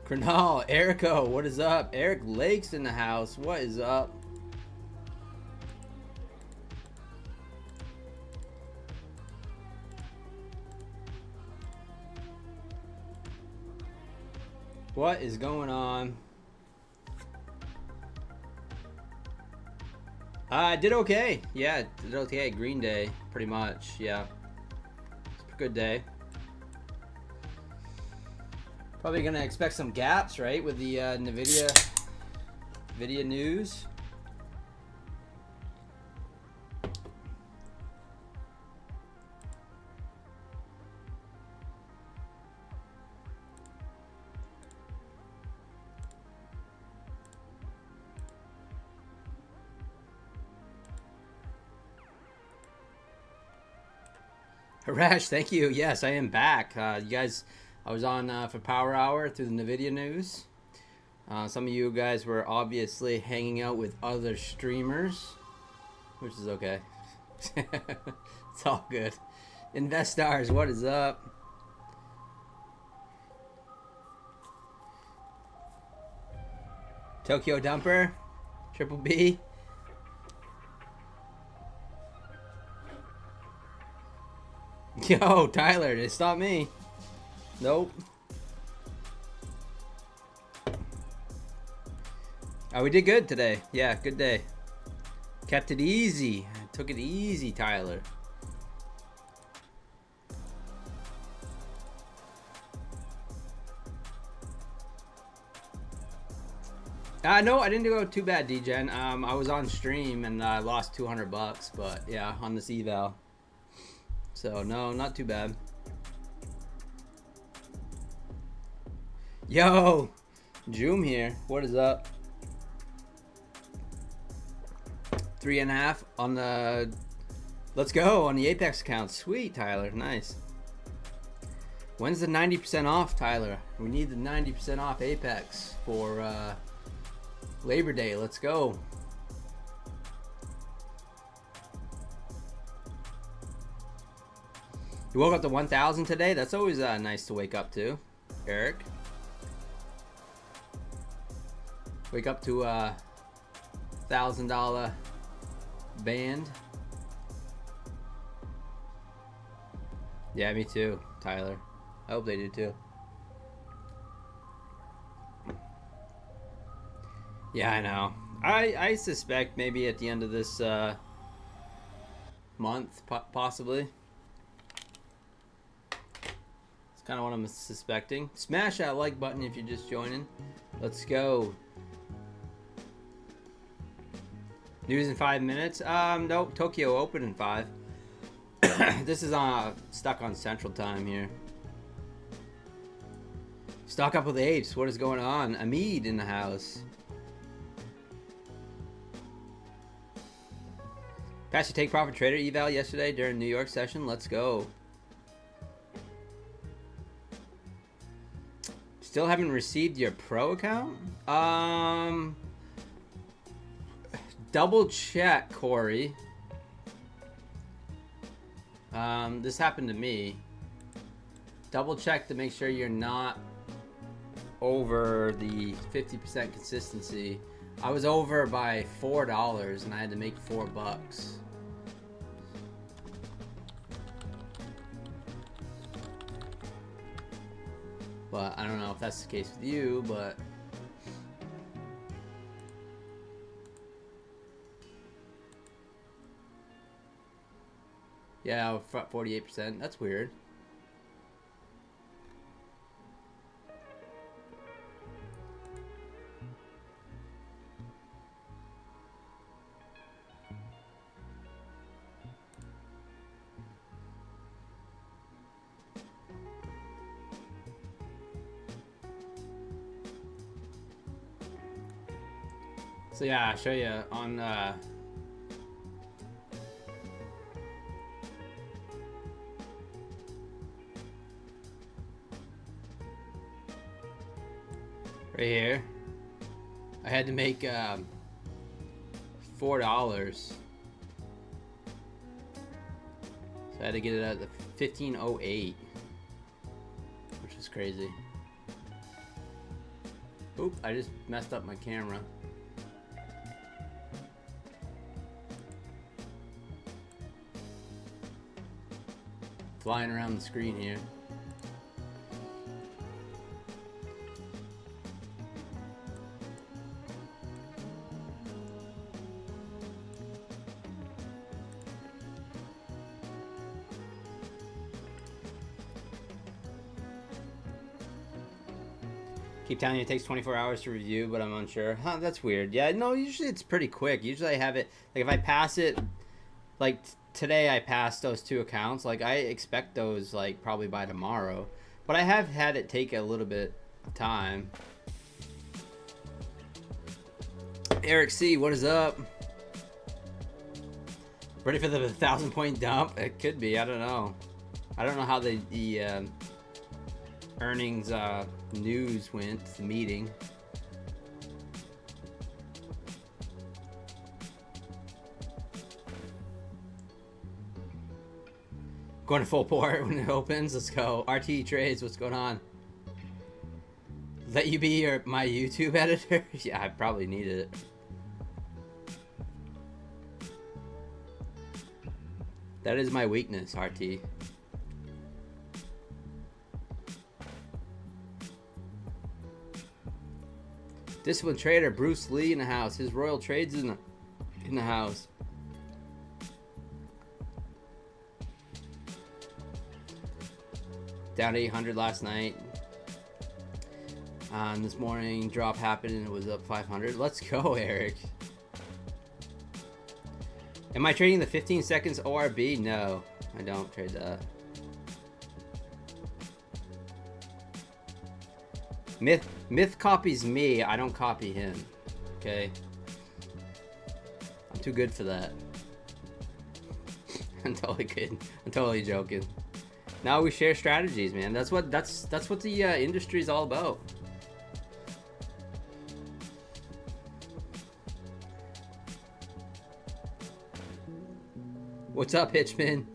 Crenal, Erico, what is up? Eric Lake's in the house. What is up? What is going on? I did okay. Yeah, did okay. Green Day, pretty much. Yeah, it's a good day. Probably gonna expect some gaps, right, with the Nvidia news. Harash, thank you. Yes, I am back. You guys, I was on for Power Hour through the Nvidia news. Some of you guys were obviously hanging out with other streamers, which is okay. It's all good. Investors, what is up? Tokyo Dumper, Triple B. Yo, Tyler, it's not me. Nope. Oh, we did good today. Yeah, good day. Kept it easy. Took it easy, Tyler. No, I didn't go too bad, DGen. I was on stream and I lost $200, but yeah, on this eval. So no, not too bad. Yo, Joom here. What is up? 3.5 on the. Let's go on the Apex account. Sweet, Tyler. Nice. When's the 90% off, Tyler? We need the 90% off Apex for Labor Day. Let's go. You woke up to 1,000 today? That's always nice to wake up to, Eric. Wake up to a $1,000 band. Yeah, me too, Tyler. I hope they do too. Yeah, I know. I suspect maybe at the end of this month, possibly. Kind of what I'm suspecting. Smash that like button if you're just joining. Let's go. News in 5 minutes. Nope. Tokyo Open in 5. This is stuck on Central Time here. Stock up with the apes. What is going on? Amid in the house. Patch your take profit trader eval yesterday during New York session. Let's go. Still haven't received your pro account? Double check, Corey. This happened to me. Double check to make sure you're not over the 50% consistency. I was over by $4 and I had to make $4. But I don't know if that's the case with you, but yeah, 48%. That's weird. So yeah, I'll show you on right here. I had to make $4, so I had to get it at the 1508, which is crazy. Oop, I just messed up my camera. Flying around the screen here. Keep telling you it takes 24 hours to review, but I'm unsure. Huh, that's weird. Yeah, no, usually it's pretty quick. Usually I have it, like if I pass it, like today I passed those 2 accounts. Like I expect those like probably by tomorrow. But I have had it take a little bit of time. Eric C, what is up? Ready for the 1,000-point dump? It could be, I don't know. I don't know how the earnings news went, the meeting. Going to full port when it opens. Let's go. RT Trades, what's going on? Let you be my YouTube editor? Yeah, I probably needed it. That is my weakness, RT. Disciplined trader Bruce Lee in the house. His Royal Trades in the house. Down 800 last night. This morning drop happened and it was up 500. Let's go, Eric. Am I trading the 15 seconds ORB? No, I don't trade that. Myth copies me. I don't copy him. Okay. I'm too good for that. I'm totally kidding. I'm totally joking. Now we share strategies, man. That's what the industry is all about. What's up, Hitchman?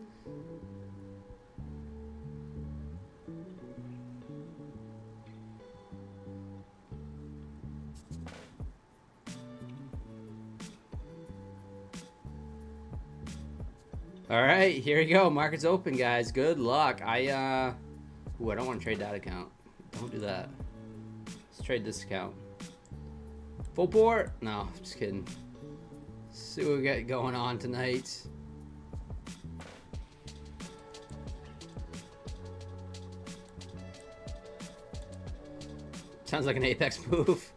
All right, here we go. Market's open, guys. Good luck. I don't want to trade that account. Don't do that. Let's trade this account. Full port? No, just kidding. Let's see what we got going on tonight. Sounds like an Apex move.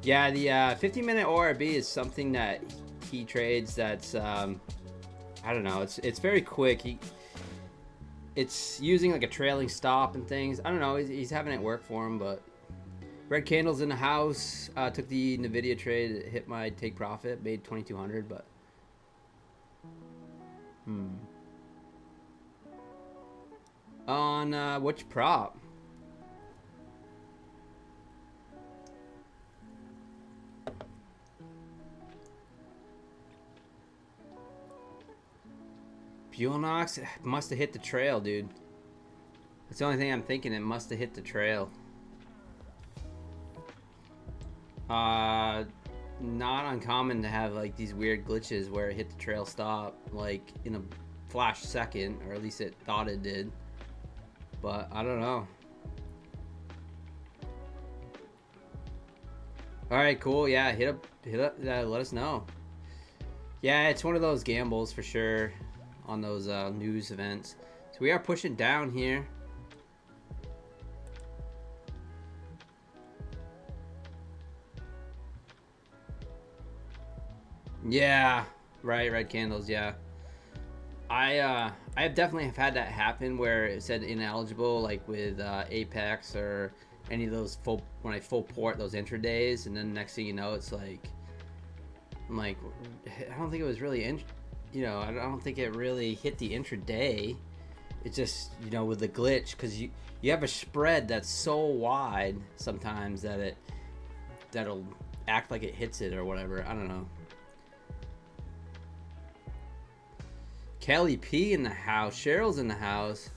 Yeah, the 15-minute ORB is something that he trades that's, I don't know, it's very quick. It's using like a trailing stop and things. I don't know, he's having it work for him, but red candles in the house. Took the Nvidia trade, hit my take profit, made 2,200, but on which prop? Buellnox must have hit the trail, dude. That's the only thing I'm thinking. It must have hit the trail. Not uncommon to have like these weird glitches where it hit the trail stop like in a flash second, or at least it thought it did. But I don't know. All right, cool. Yeah, hit up. Let us know. Yeah, it's one of those gambles for sure. On those news events. So we are pushing down here. Yeah, right, red candles, yeah. I have definitely have had that happen where it said ineligible, like with Apex or any of those when I full port those intradays, and then next thing you know, it's like, I'm like, I don't think it was really I don't think it really hit the intraday. It's just, with the glitch, because you have a spread that's so wide sometimes that that'll act like it hits it or whatever. I don't know. Kelly P in the house. Cheryl's in the house.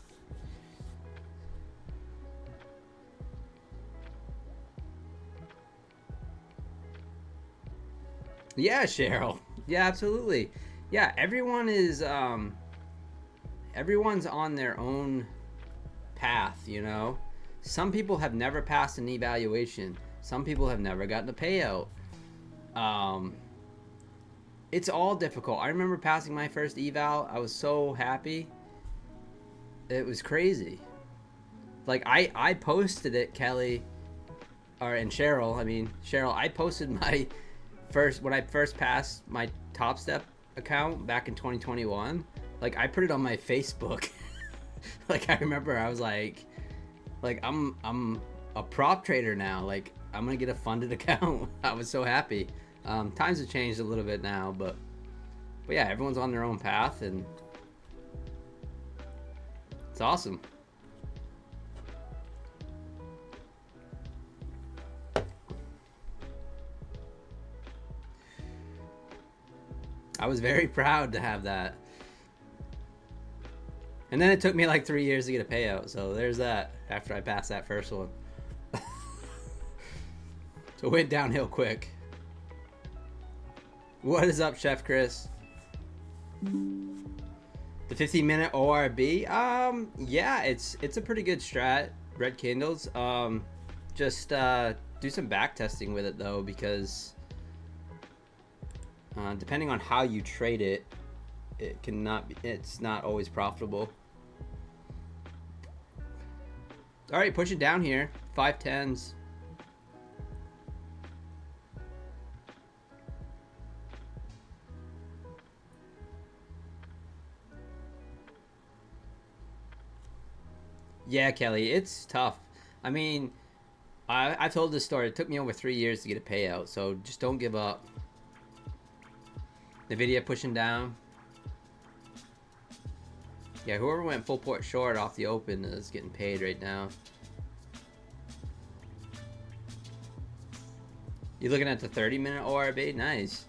Yeah, Cheryl. Yeah, absolutely. Yeah, everyone's on their own path, you know. Some people have never passed an evaluation. Some people have never gotten a payout. Um, it's all difficult. I remember passing my first eval. I was so happy. It was crazy. Like I posted it, Kelly, or and Cheryl. I mean Cheryl. I posted my first when I first passed my Topstep account back in 2021. Like I put it on my Facebook. Like I remember I was like I'm a prop trader now. Like I'm gonna get a funded account. I was so happy. Times have changed a little bit now, but yeah, everyone's on their own path, and it's awesome. I was very proud to have that. And then it took me like 3 years to get a payout, so there's that after I passed that first one. So it went downhill quick. What is up, Chef Chris? The 15-minute ORB? Yeah, it's a pretty good strat. Red candles. Just do some back testing with it though, because depending on how you trade it, it's not always profitable. All right, push it down here. 510s. Yeah, Kelly, it's tough. I mean, I told this story. It took me over 3 years to get a payout, so just don't give up. Nvidia pushing down. Yeah, whoever went full port short off the open is getting paid right now. You're looking at the 30-minute ORB? Nice.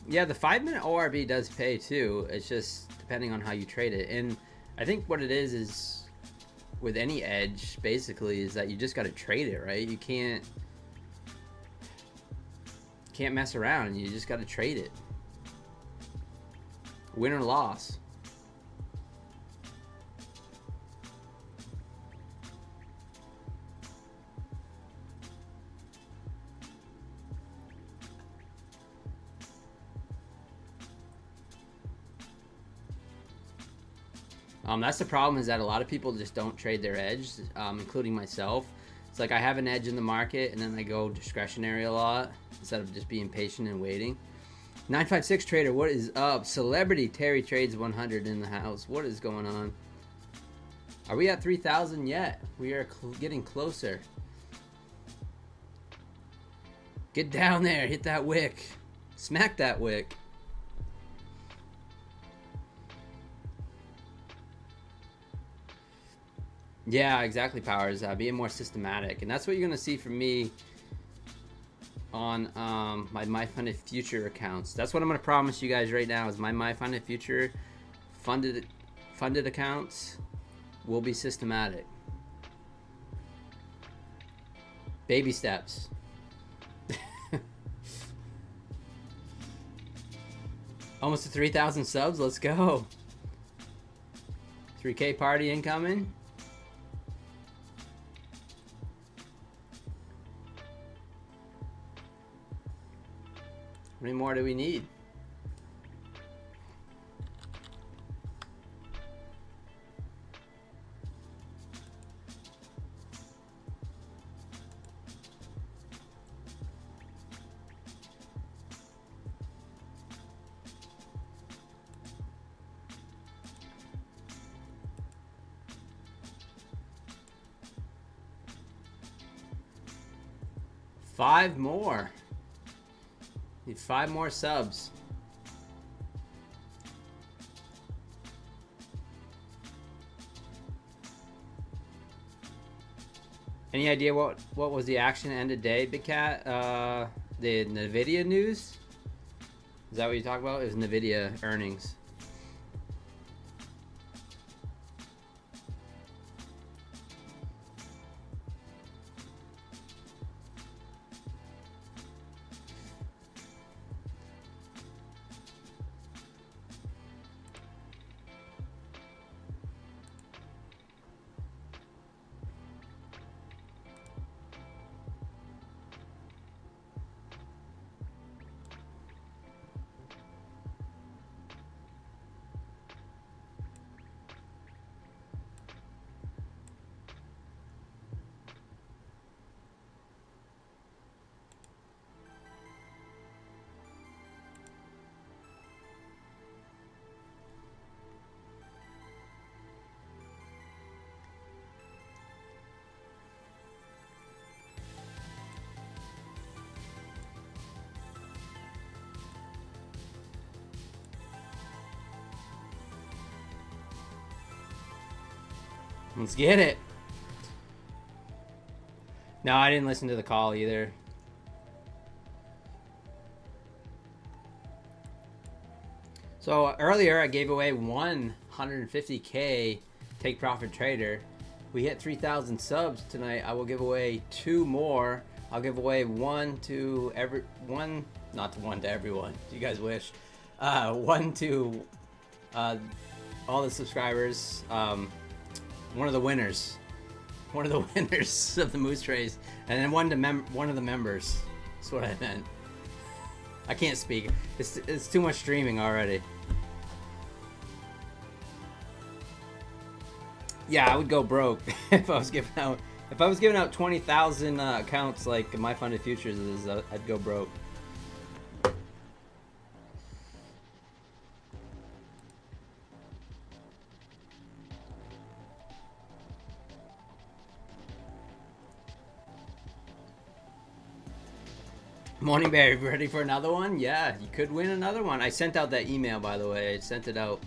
Yeah, the 5-minute ORB does pay too. It's just depending on how you trade it. And I think what it is with any edge, basically, is that you just got to trade it, right? You can't mess around. You just got to trade it. Win or loss. That's the problem, is that a lot of people just don't trade their edge, including myself. It's like I have an edge in the market, and then I go discretionary a lot instead of just being patient and waiting. 956 trader, what is up? Celebrity Terry Trades 100 in the house. What is going on? Are we at 3,000 yet? We are getting closer. Get down there, hit that wick. Smack that wick. Yeah, exactly, Powers. Being more systematic. And that's what you're going to see from me on my Funded Future accounts. That's what I'm going to promise you guys right now, is my Funded Future funded accounts will be systematic. Baby steps. Almost to 3,000 subs. Let's go. 3K party incoming. How many more do we need? Five more. Need 5 more subs. Any idea what was the action end of day, Big Cat? The Nvidia news? Is that what you talk about? It was Nvidia earnings. Let's get it. No, I didn't listen to the call either. So earlier I gave away 150K Take Profit Trader. We hit 3,000 subs tonight. I will give away 2 more. I'll give away one, not one to everyone. You guys wish. One to all the subscribers. One of the winners. One of the winners of the Moose Trays, and then one of the members. That's what I meant. I can't speak. It's too much streaming already. Yeah, I would go broke if I was giving out 20,000 accounts like My Funded Futures is. I'd go broke. Morning Bear, ready for another one? Yeah, you could win another one. I sent out that email, by the way. I sent it out.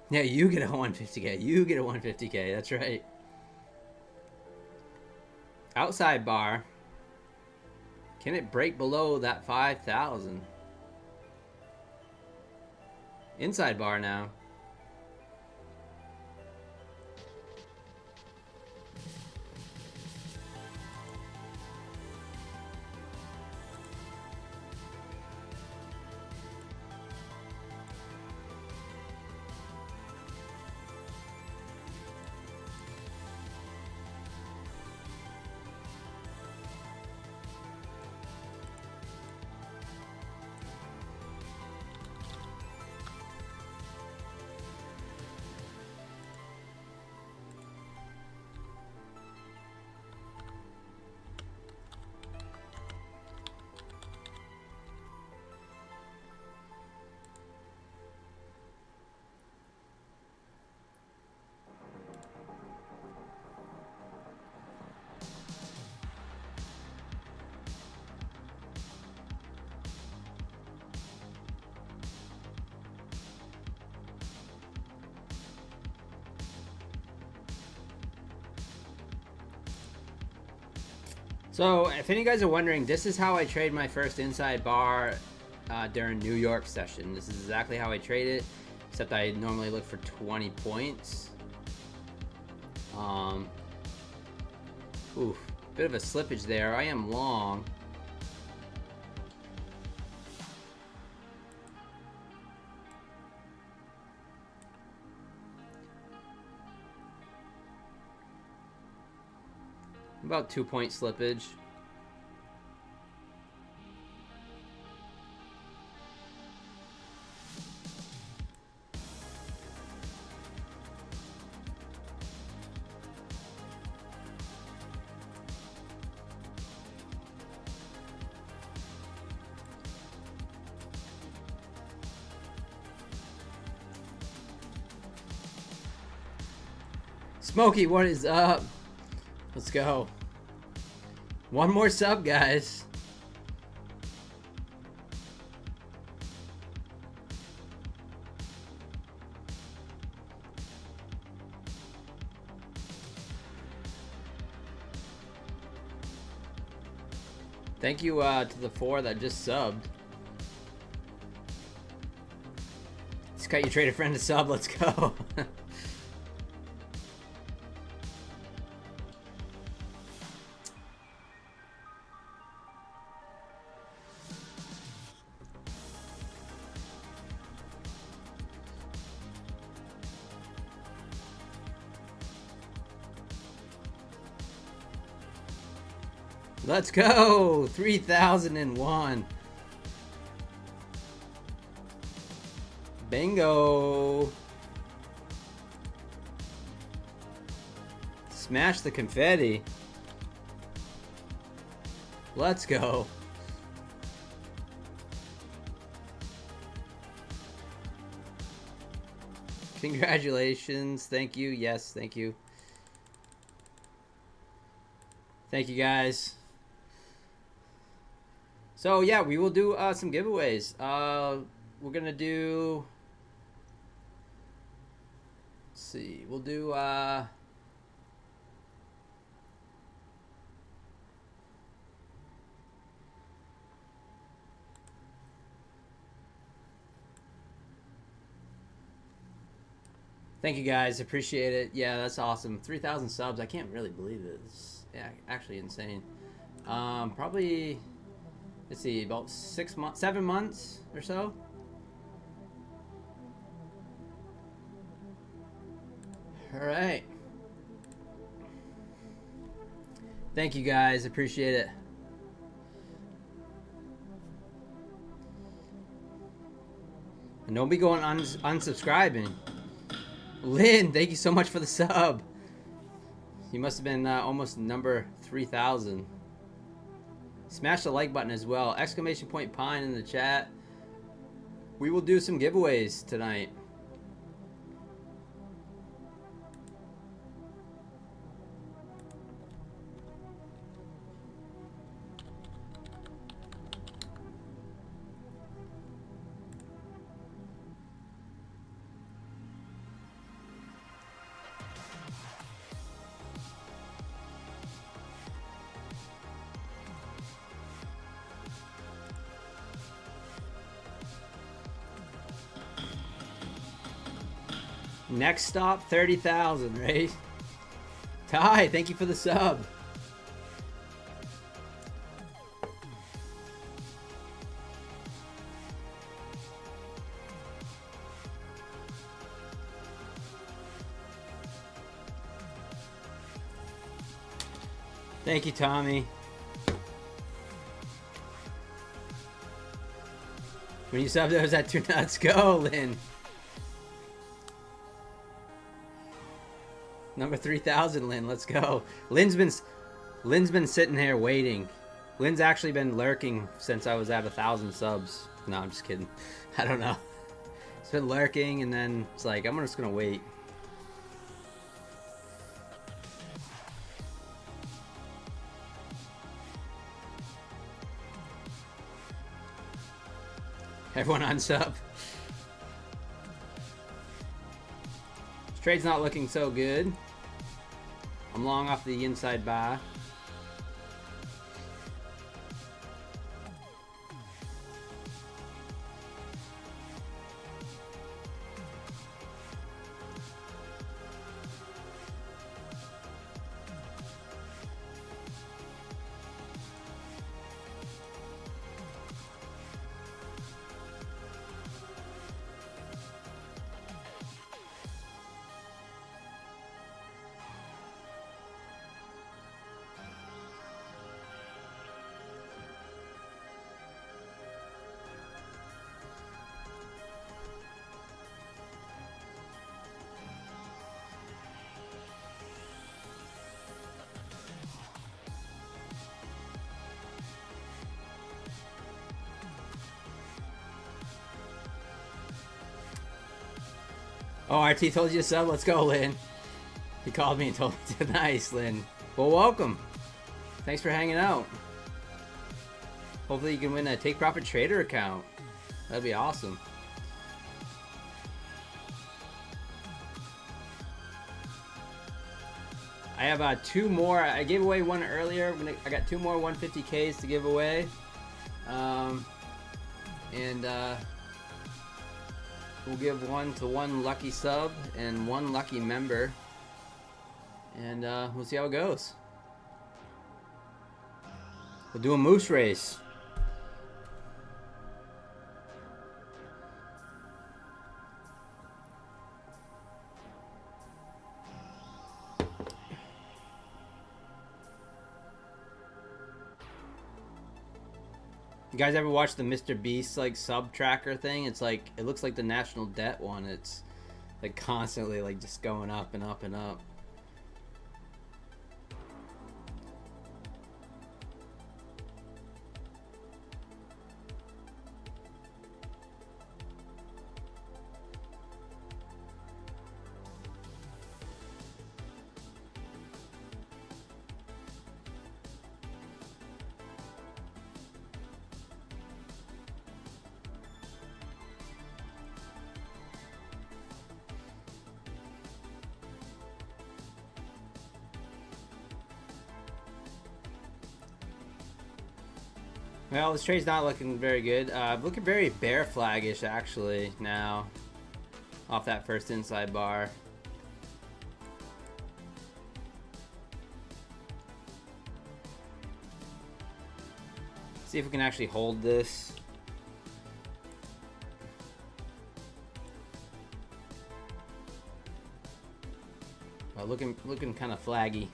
Yeah, you get a 150K. You get a 150K. That's right. Outside bar. Can it break below that 5,000? Inside bar now. So, if any of you guys are wondering, this is how I trade my first inside bar during New York session. This is exactly how I trade it, except I normally look for 20 points. Oof, bit of a slippage there. I am long. About 2-point slippage. Smokey, what is up? Let's go. One more sub, guys. Thank you to the 4 that just subbed. Just got you trade a friend to sub. Let's go. Let's go! 3001. Bingo! Smash the confetti. Let's go. Congratulations. Thank you. Yes, thank you. Thank you, guys. So yeah, we will do some giveaways. We're gonna do. Let's see. We'll do. Thank you guys, appreciate it. Yeah, that's awesome. 3,000 subs. I can't really believe it. It's actually insane. Probably. Let's see, about 6 months, 7 months or so. All right. Thank you guys, appreciate it. And don't be going unsubscribing. Lynn, thank you so much for the sub. You must have been almost number 3,000. Smash the like button as well. Exclamation point Pine in the chat. We will do some giveaways tonight. Next stop, 30,000, right? Ty, thank you for the sub. Thank you, Tommy. When you sub those at 2 nuts, go, Lynn. Number 3,000, Lynn. Let's go. Lynn's been sitting here waiting. Lynn's actually been lurking since I was at 1,000 subs. No, I'm just kidding. I don't know. It's been lurking, and then it's like I'm just gonna wait. Everyone unsub. This trade's not looking so good. I'm long off the inside buy. Oh, RT told you to sub. Let's go, Lynn. He called me and told me to. Nice, Lynn. Well, welcome. Thanks for hanging out. Hopefully you can win a Take Profit Trader account. That'd be awesome. I have 2 more. I gave away one earlier. I got 2 more 150Ks to give away. We'll give one to one lucky sub and one lucky member. And we'll see how it goes. We'll do a moose race. You guys ever watch the Mr. Beast like sub tracker thing? It's like, it looks like the national debt one. It's like constantly like just going up and up and up. Well, this trade's not looking very good. Looking very bear flaggish actually now. Off that first inside bar. See if we can actually hold this. Looking kind of flaggy.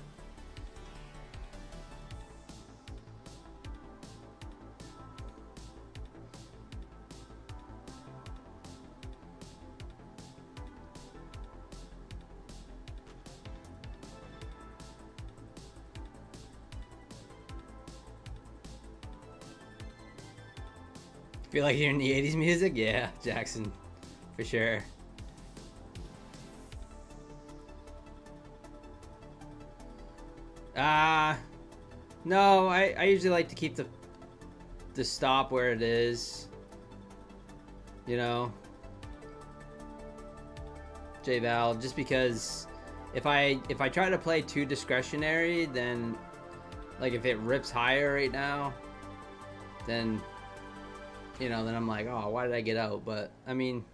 Feel like hearing the 80s music? Yeah, Jackson, for sure. No, I usually like to keep the stop where it is. You know, J-Val, just because if I try to play too discretionary, then like if it rips higher right now, then you know, then I'm like, oh, why did I get out? But I mean,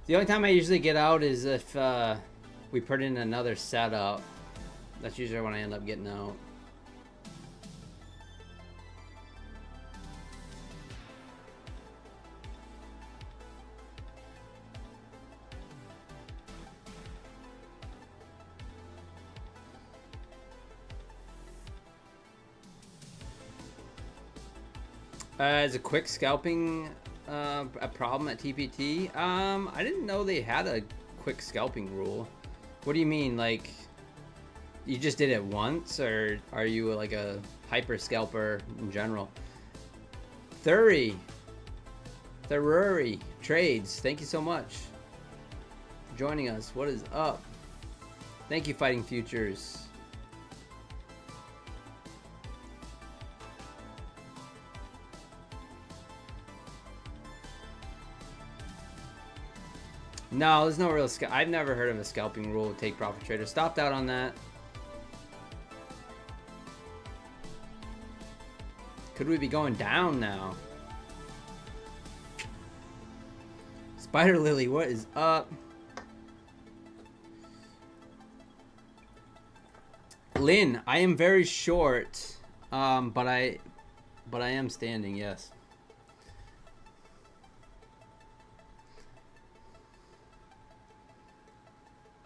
the only time I usually get out is if we put in another setup. That's usually when I end up getting out. Is a quick scalping a problem at TPT? I didn't know they had a quick scalping rule. What do you mean, like? You just did it once, or are you like a hyper scalper in general? Thurry Trades, thank you so much for joining us. What is up? Thank you, Fighting Futures. No, there's no real I've never heard of a scalping rule with take profit trader. Stopped out on that. Could we be going down now? Spider Lily, what is up? Lynn, I am very short, but I am standing, yes.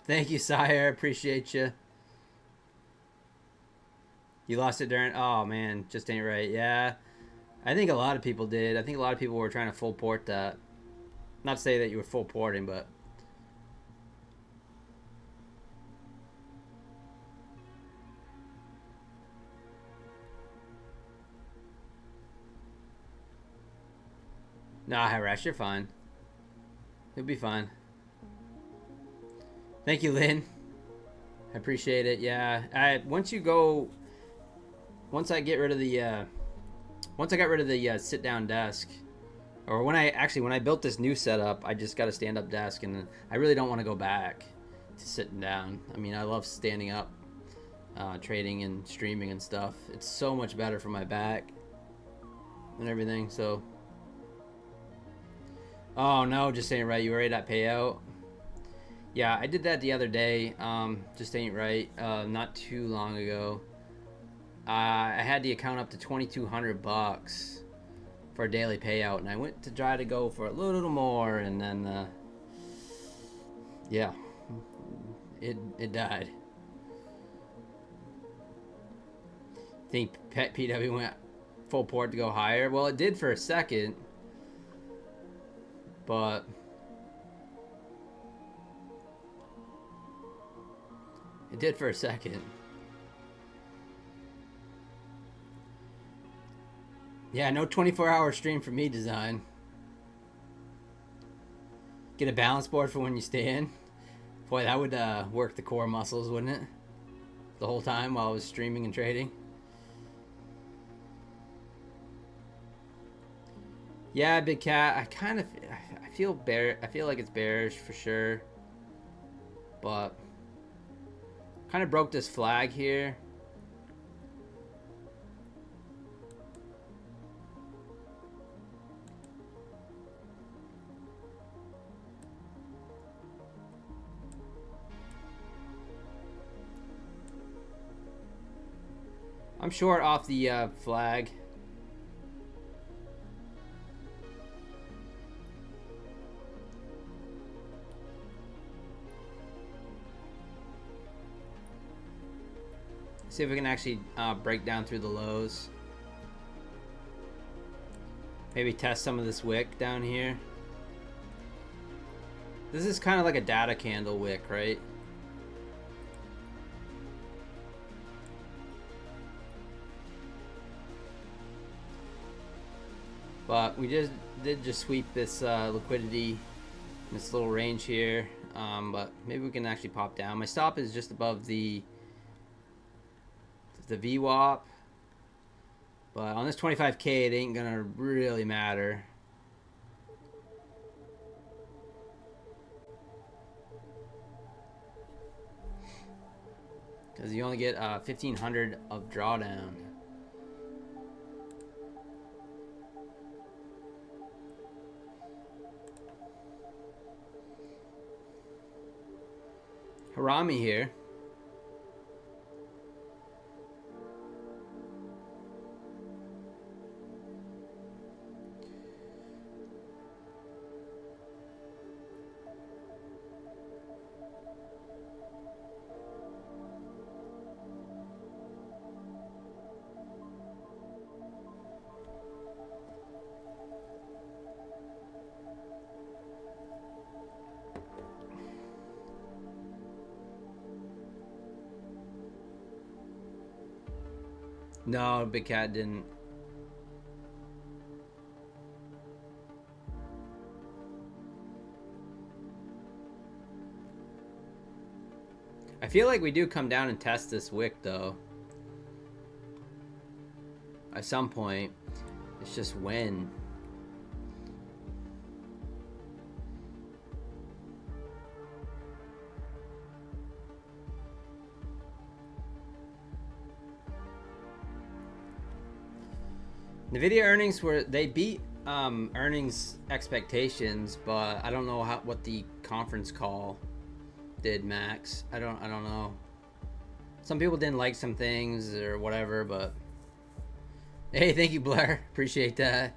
Thank you, Sire. Appreciate you. You lost it during... Oh, man. Just ain't right. Yeah. I think a lot of people did. I think a lot of people were trying to full port that. Not to say that you were full porting, but... Nah, Harash, you're fine. You'll be fine. Thank you, Lynn. I appreciate it. Yeah. Once I get rid of the sit down desk, or when I built this new setup, I just got a stand up desk, and I really don't want to go back to sitting down. I mean, I love standing up, trading and streaming and stuff. It's so much better for my back and everything. So, oh no, just ain't right. You were right at payout. Yeah, I did that the other day. Just ain't right. Not too long ago. I had the account up to $2,200 for a daily payout, and I went to try to go for a little more, and then yeah, it died. Think Pet PW went full port to go higher? Well, it did for a second, but it did for a second. Yeah, no 24-hour stream for me, Design. Get a balance board for when you stand. Boy, that would work the core muscles, wouldn't it? The whole time while I was streaming and trading. Yeah, Big Cat. I feel like it's bearish for sure, but kind of broke this flag here. I'm short off the flag. See if we can actually break down through the lows. Maybe test some of this wick down here. This is kind of like a data candle wick, right? But we did just sweep this liquidity in this little range here. But maybe we can actually pop down. My stop is just above the VWAP. But on this 25K, it ain't gonna really matter. Because you only get 1,500 of drawdown. Harami here. No, Big Cat didn't. I feel like we do come down and test this wick though. At some point. It's just when. Nvidia earnings they beat earnings expectations, but I don't know what the conference call did, Max. I don't know. Some people didn't like some things or whatever, but hey, thank you, Blair. Appreciate that.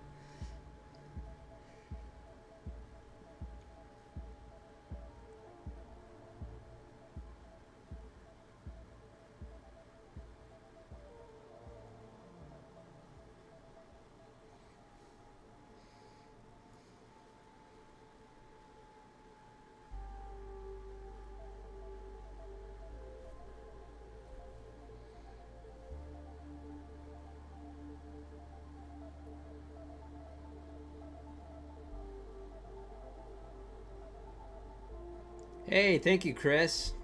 Hey, thank you, Chris.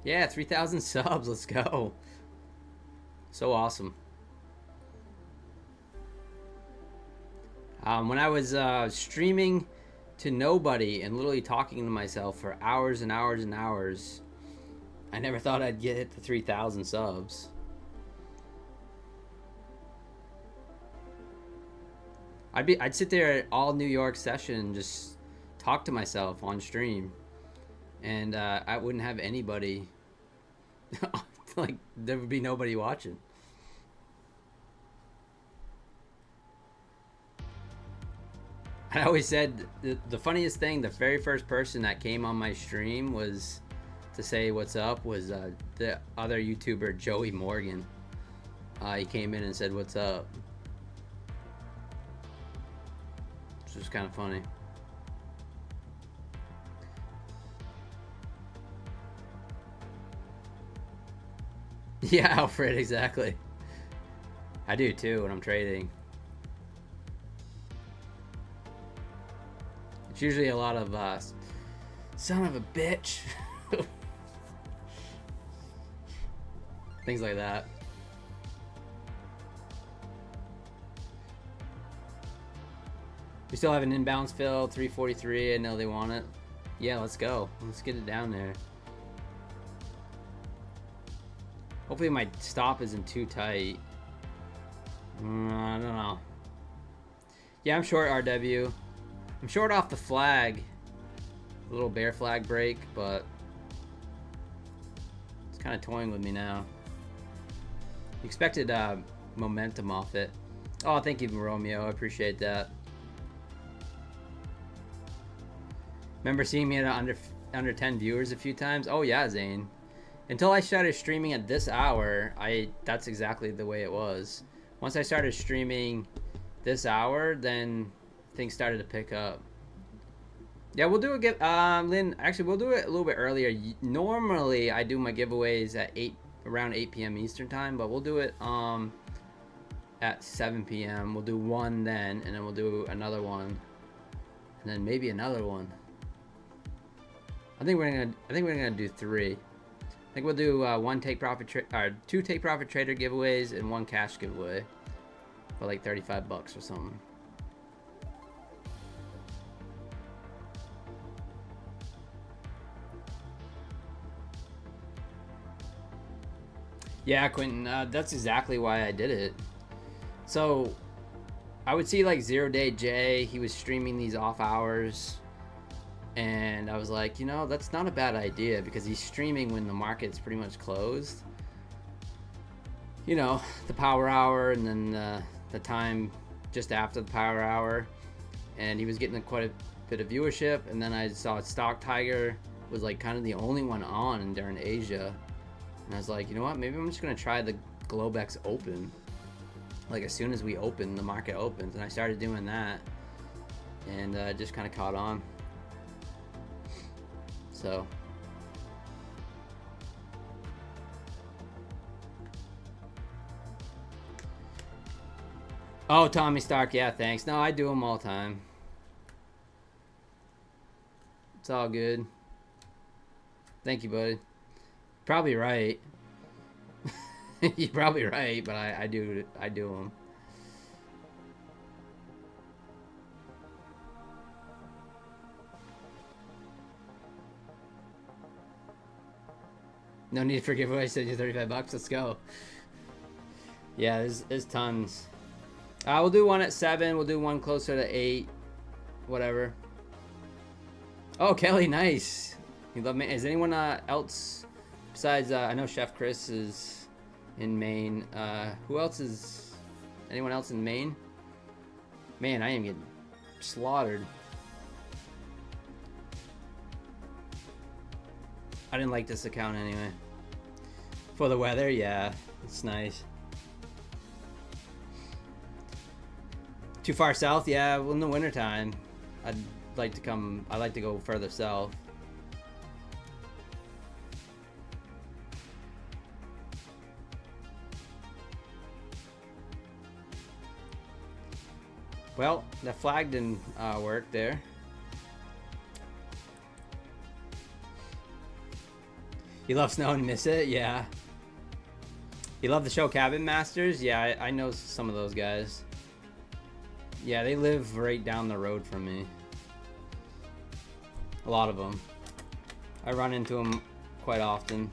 Yeah, 3,000 subs. Let's go. So awesome. When I was streaming to nobody and literally talking to myself for hours and hours and hours, I never thought I'd get to 3,000 subs. I'd sit there at all New York session and just talk to myself on stream. And I wouldn't have anybody, like, there would be nobody watching. I always said the funniest thing, the very first person that came on my stream was to say what's up was the other YouTuber, Joey Morgan. He came in and said, "What's up?" Which was kind of funny. Yeah, Alfred, exactly. I do too when I'm trading. It's usually a lot of son of a bitch. Things like that. We still have an inbounds fill, 343. I know they want it. Yeah, let's go. Let's get it down there. Hopefully my stop isn't too tight. I don't know. Yeah, I'm short RW. I'm short off the flag. A little bear flag break, but it's kind of toying with me now. Expected momentum off it. Oh, thank you, Romeo. I appreciate that. Remember seeing me at under 10 viewers a few times? Oh yeah, Zane. Until I started streaming at this hour, that's exactly the way it was. Once I started streaming this hour, then things started to pick up. Yeah, we'll do it. Lynn, actually, we'll do it a little bit earlier. Normally, I do my giveaways at around 8 p.m. Eastern time, but we'll do it at 7 p.m. We'll do one then, and then we'll do another one, and then maybe another one. I think we're gonna do 3. I think we'll do 2 take profit trader giveaways and 1 cash giveaway for like $35 or something. Yeah, Quentin, that's exactly why I did it. So I would see like 0 Day J, he was streaming these off hours, and I was like, you know, that's not a bad idea because he's streaming when the market's pretty much closed. You know, the power hour and then the time just after the power hour, and he was getting quite a bit of viewership. And then I saw Stock Tiger was like kind of the only one on during Asia, and I was like, you know what, maybe I'm just gonna try the Globex Open. Like as soon as we open, the market opens, and I started doing that, and just kind of caught on. So oh, Tommy Stark, yeah, thanks. No, I do them all the time. It's all good. Thank you, buddy. Probably right. You're probably right, but I do them. No need for giveaway. Send you $35. Let's go. Yeah, there's tons. We'll do one at 7. We'll do one closer to 8. Whatever. Oh, Kelly, nice. You love me. Is anyone else besides? I know Chef Chris is in Maine. Who else is? Anyone else in Maine? Man, I am getting slaughtered. I didn't like this account anyway. For the weather, yeah, it's nice. Too far south, yeah. Well, in the wintertime, I'd like to go further south. Well, the flag didn't work there. You love snow and miss it? Yeah. You love the show Cabin Masters? Yeah, I know some of those guys. Yeah, they live right down the road from me. A lot of them. I run into them quite often.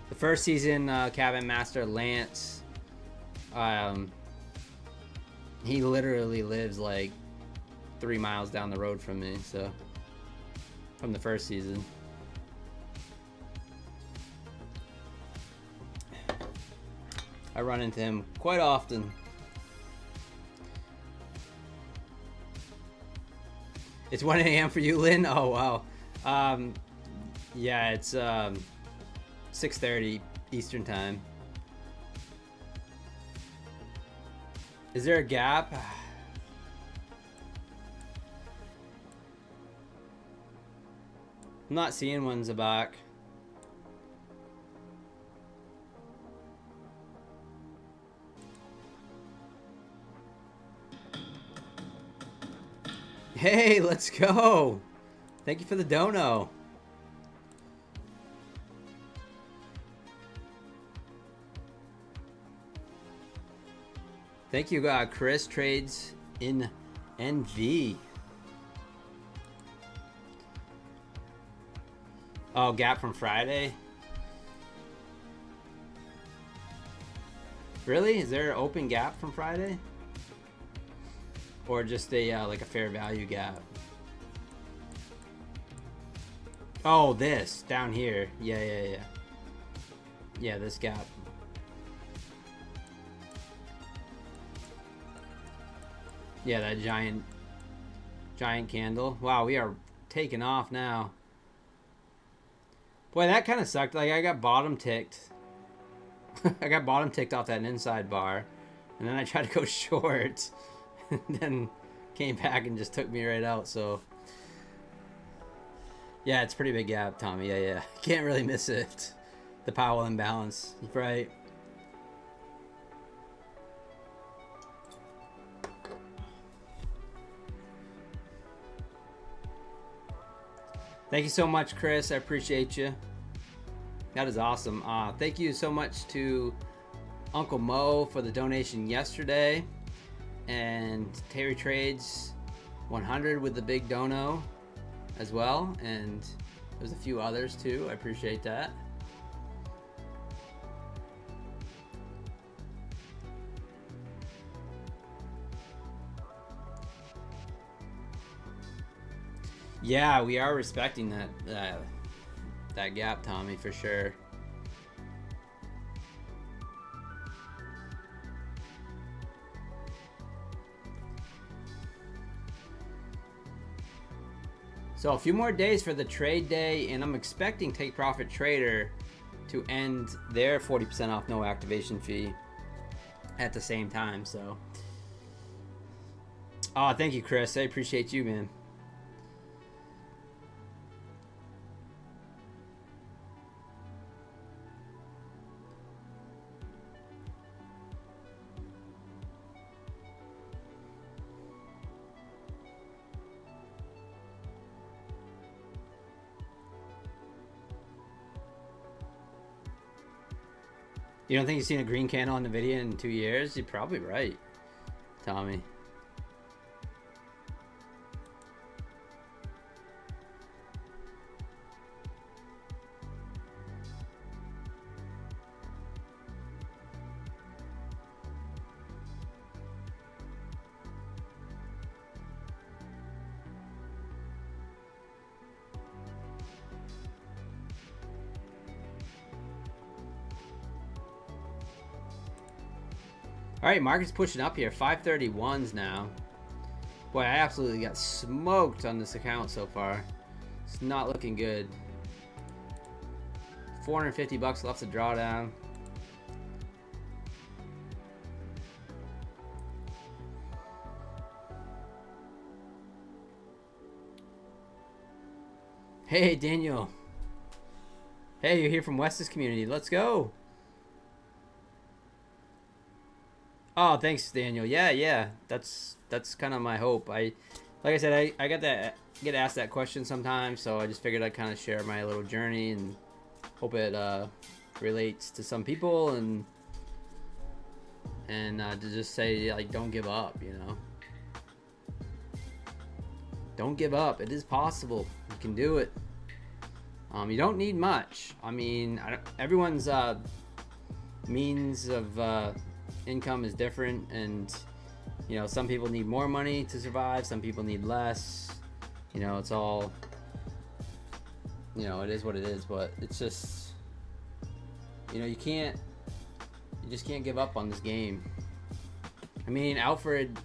The first season, Cabin Master Lance, he literally lives like 3 miles down the road from me, so from the first season. I run into him quite often. It's 1 a.m. for you, Lynn? Oh, wow. Yeah, it's 6:30 Eastern time. Is there a gap? I'm not seeing ones back. Hey, let's go. Thank you for the dono. Thank you, Chris. Trades in NV. Oh, gap from Friday? Really? Is there an open gap from Friday? Or just a like a fair value gap? Oh, this down here. Yeah. Yeah, this gap. Yeah, that giant candle. Wow, we are taking off now. Boy, that kind of sucked. Like, I got bottom ticked. I got bottom ticked off that inside bar. And then I tried to go short. And then came back and just took me right out, so... Yeah, it's a pretty big gap, Tommy. Yeah. Can't really miss it. The Powell imbalance. Right. Thank you so much, Chris. I appreciate you. That is awesome. Thank you so much to Uncle Mo for the donation yesterday. And Terry Trades 100 with the big dono as well. And there's a few others too. I appreciate that. Yeah, we are respecting that gap, Tommy, for sure. So a few more days for the trade day, and I'm expecting Take Profit Trader to end their 40% off no activation fee at the same time. So, thank you, Chris. I appreciate you, man. You don't think you've seen a green candle on Nvidia in 2 years? You're probably right, Tommy. All right, market's pushing up here. 531s now. Boy, I absolutely got smoked on this account so far. It's not looking good. 450 bucks left to draw down. Hey, Daniel. Hey, you're here from Wes's community. Let's go. Oh, thanks, Daniel. Yeah. That's kind of my hope. Like I said, I get asked that question sometimes, so I just figured I'd kind of share my little journey and hope it relates to some people and to just say, like, don't give up, you know. Don't give up. It is possible. You can do it. You don't need much. I mean, everyone's means of income is different, and you know, some people need more money to survive, some people need less. You know, it's all, you know, it is what it is. But it's just, you know, you just can't give up on this game. I mean, Alfred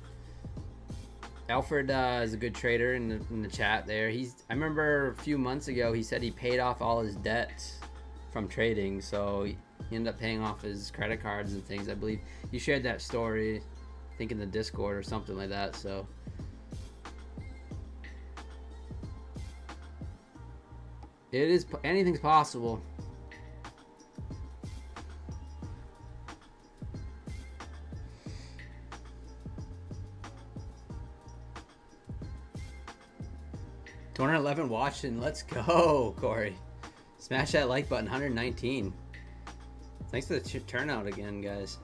is a good trader in the chat there. I remember a few months ago he said he paid off all his debt from trading, so he ended up paying off his credit cards and things. I believe you shared that story, I think in the Discord or something like that. So anything's possible. $211 watching. Let's go, Corey. Smash that like button. 119. Thanks for the turnout again, guys.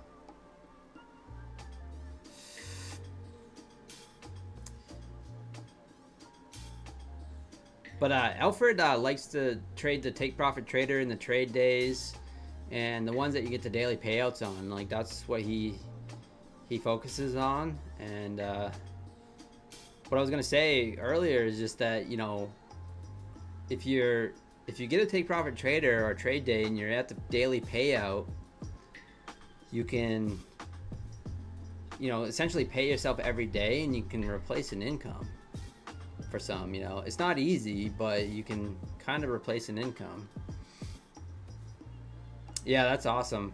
But Alfred likes to trade the Take Profit Trader in the trade days, and the ones that you get the daily payouts on. Like, that's what he focuses on. And what I was gonna say earlier is just that, you know, if you're if you get a take profit trader or a trade day and you're at the daily payout, you can, you know, essentially pay yourself every day, and you can replace an income for some. You know, it's not easy, but you can kind of replace an income. Yeah, that's awesome.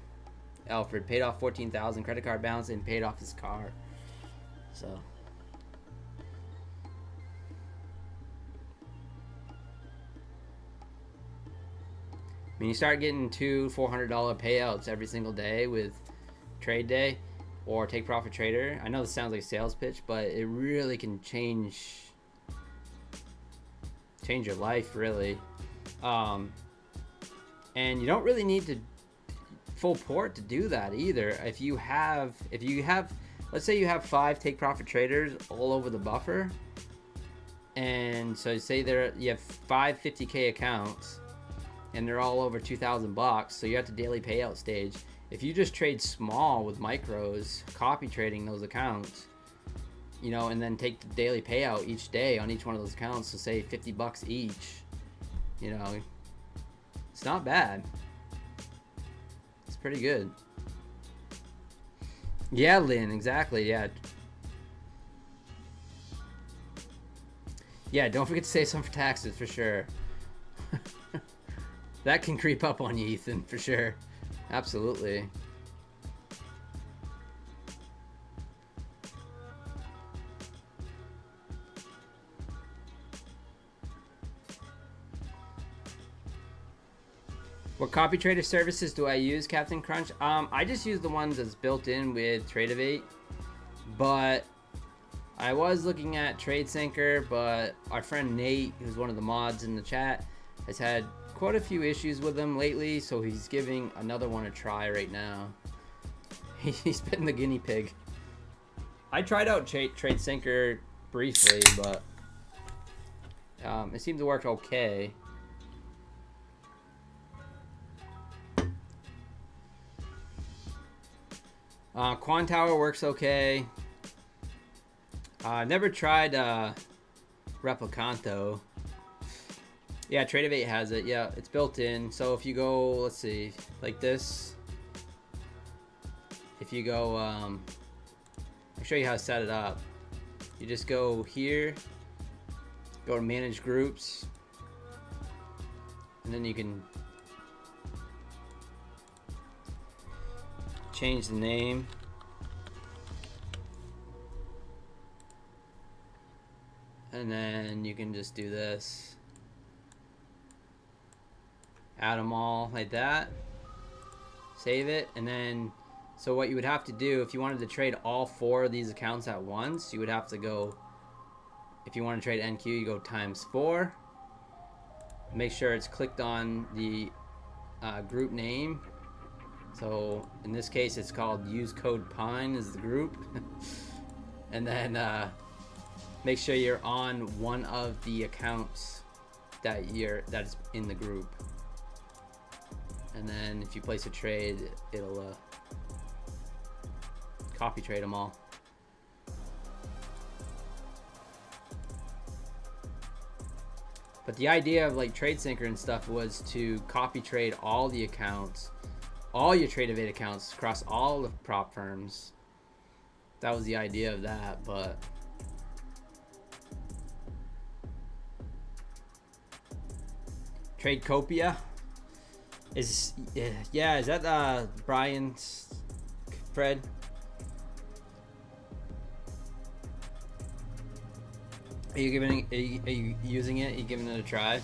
Alfred paid off 14,000 credit card balance and paid off his car. So I mean, you start getting $200-400 payouts every single day with trade day or take profit trader. I know this sounds like a sales pitch, but it really can change your life, really. And you don't really need to full port to do that either. If you have, let's say you have 5 take profit traders all over the buffer, and so say you have 5 50K accounts, and they're all over $2,000, so you're at the daily payout stage. If you just trade small with micros, copy trading those accounts, you know, and then take the daily payout each day on each one of those accounts, so say $50 each, you know, it's not bad. It's pretty good. Yeah, Lynn, exactly, yeah. Yeah, don't forget to save some for taxes, for sure. That can creep up on you, Ethan, for sure. Absolutely. What copy trader services do I use, Captain Crunch? I just use the ones that's built in with Tradeovate, but I was looking at TradeSyncer, but our friend Nate, who's one of the mods in the chat, has had quite a few issues with them lately, so he's giving another one a try right now. He's been the guinea pig. I tried out TradeSyncer briefly, but it seemed to work okay. Quantower works okay. I've never tried Replicanto. Yeah, Tradeovate has it. Yeah, it's built in. So if you go, let's see, like this. If you go, I'll show you how to set it up. You just go here, go to manage groups, and then you can change the name. And then you can just do this. Add them all like that. Save it. And then, so what you would have to do if you wanted to trade all 4 of these accounts at once, you would have to go, if you want to trade NQ, you go ×4. Make sure it's clicked on the group name. So in this case, it's called use code PINE is the group. And then make sure you're on one of the accounts that's in the group. And then if you place a trade, it'll copy trade them all. But the idea of like TradeSyncer and stuff was to copy trade all the accounts, all your Tradeovate accounts across all the prop firms. That was the idea of that, but Trade Copia is that Brian's Fred? Are you using it? Are you giving it a try?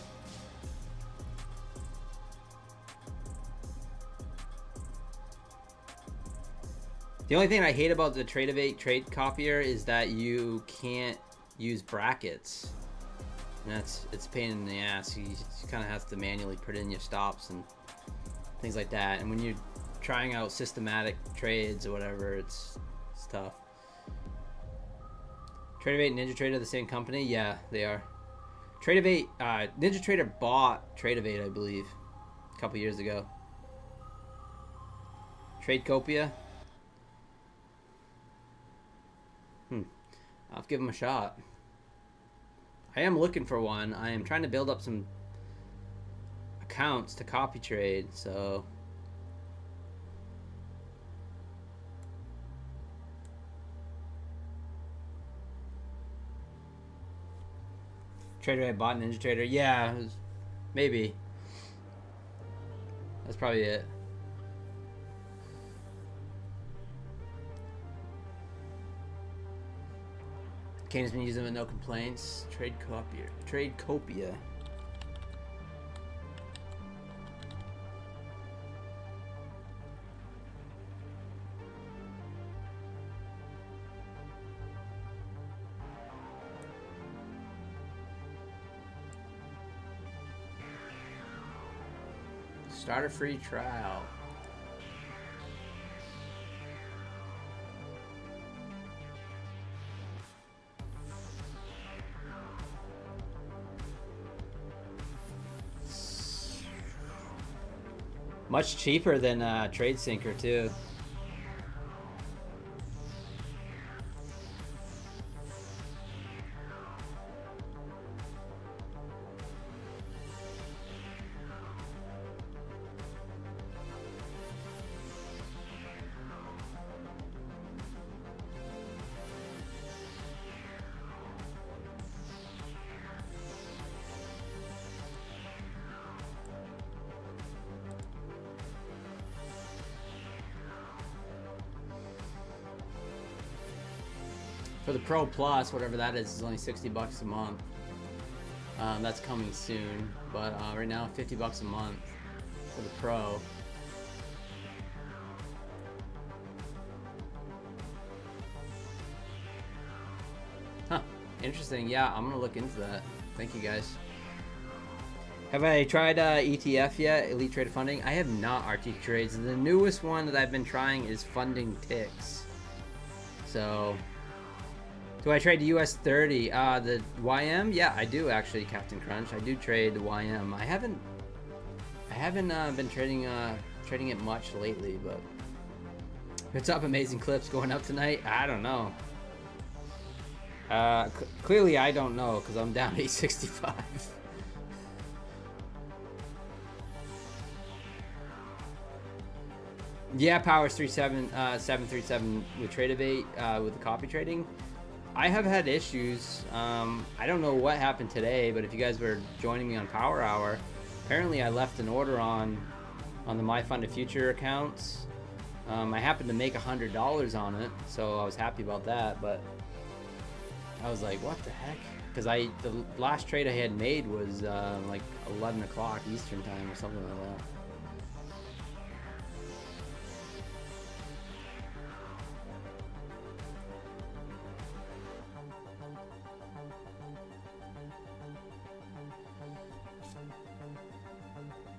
The only thing I hate about the Tradeovate trade copier is that you can't use brackets. And it's a pain in the ass. You kind of have to manually put in your stops and things like that. And when you're trying out systematic trades or whatever, it's tough. Tradeovate and NinjaTrader the same company? Yeah, they are. Tradeovate, NinjaTrader bought Tradeovate, I believe, a couple years ago. Tradecopia? I'll give them a shot. I am looking for one. I am trying to build up some accounts to copy trade, so trader I bought Ninja Trader. Yeah, maybe. That's probably it. Kane has been using them with no complaints. Trade copier. Trade copia. Start a free trial. Much cheaper than Trade Sinker too. For the Pro Plus, whatever that is only $60 a month. That's coming soon, but right now $50 a month for the Pro. Huh, interesting. Yeah, I'm gonna look into that. Thank you guys. Have I tried ETF yet? Elite Trade Funding? I have not. RT Trades. The newest one that I've been trying is Funding Ticks. So, do I trade the US 30? The YM? Yeah, I do actually, Captain Crunch. I do trade the YM. I haven't been trading it much lately, but what's up? Amazing Clips going up tonight? I don't know. Clearly I don't know because I'm down 865. Yeah, Powers 737 with Tradeovate with the copy trading. I have had issues. I don't know what happened today, but if you guys were joining me on Power Hour, apparently I left an order on the My Funded Future accounts. I happened to make $100 on it, so I was happy about that. But I was like, what the heck? Because the last trade I had made was like 11 o'clock Eastern time or something like that.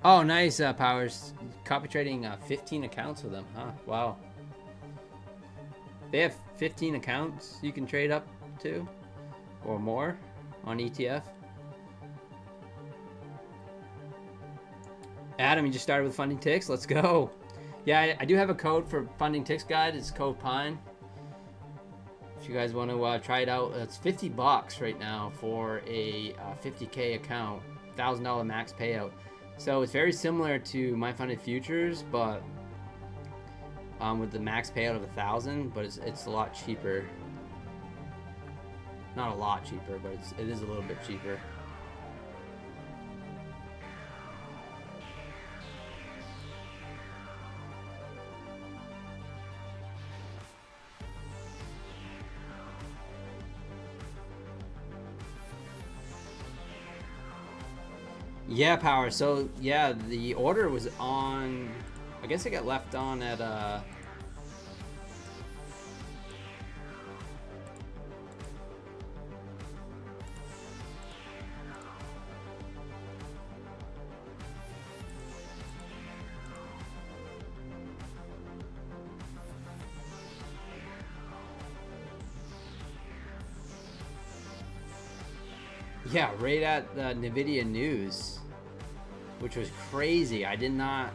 Oh, nice, Powers. Copy trading 15 accounts with them, huh? Wow. They have 15 accounts you can trade up to or more on ETF. Adam, you just started with Funding Ticks. Let's go. Yeah, I do have a code for Funding Ticks guide. It's code PINE. If you guys want to try it out, it's $50 right now for a 50K account, $1,000 max payout. So it's very similar to My Funded Futures, but with the max payout of 1,000, but it's a lot cheaper. Not a lot cheaper, but it is a little bit cheaper. Yeah, Power. So yeah, the order was on. I guess it got left on at yeah, right at the Nvidia news, which was crazy. I did not,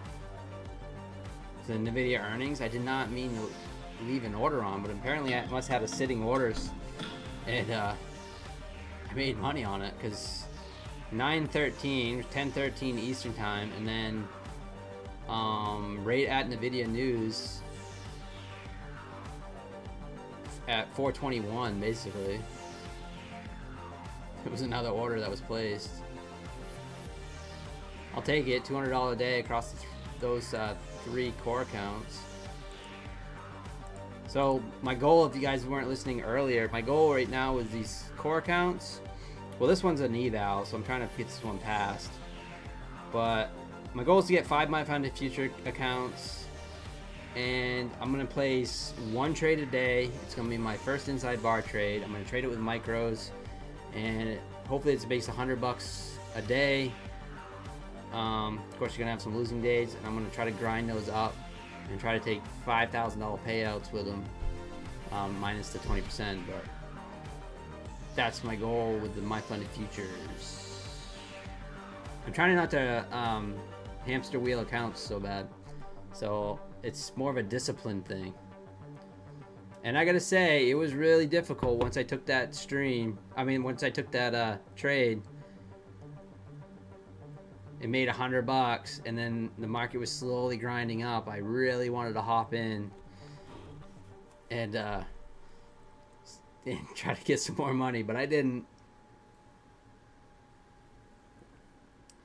the Nvidia earnings, I did not mean to leave an order on, but apparently I must have a sitting orders, and I made money on it because 9:13, 10:13 Eastern time, and then right at Nvidia news at 4:21, basically. It was another order that was placed. I'll take it. $200 a day across those 3 core accounts. So my goal, if you guys weren't listening earlier, my goal right now is these core accounts. Well, this one's an eval, so I'm trying to get this one passed. But my goal is to get 5 My Funded Future accounts, and I'm gonna place 1 trade a day. It's gonna be my first inside bar trade. I'm gonna trade it with micros, and hopefully it's based $100 a day. Of course, you're gonna have some losing days, and I'm gonna try to grind those up and try to take $5,000 payouts with them, minus the 20%. But that's my goal with the My Funded Futures. I'm trying not to hamster wheel accounts so bad, so it's more of a discipline thing. And I gotta say, it was really difficult once I took that once I took that trade. It made $100, and then the market was slowly grinding up. I really wanted to hop in and try to get some more money, but I didn't.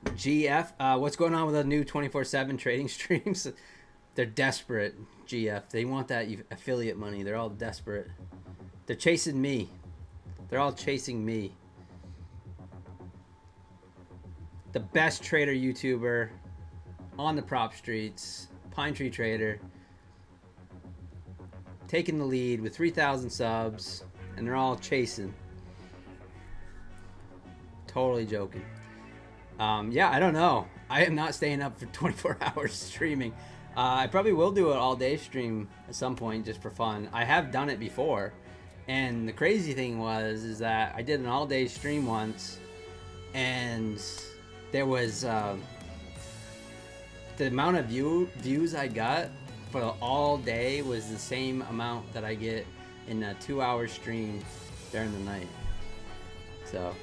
GF, what's going on with the new 24/7 trading streams? They're desperate, GF. They want that affiliate money. They're all desperate. They're chasing me. They're all chasing me. The best trader YouTuber on the prop streets, Pine Tree Trader, taking the lead with 3,000 subs, and they're all chasing. Totally joking. Yeah, I don't know. I am not staying up for 24 hours streaming. I probably will do an all-day stream at some point just for fun. I have done it before, and the crazy thing is that I did an all-day stream once, and there was the amount of views I got for all day was the same amount that I get in a 2-hour stream during the night. So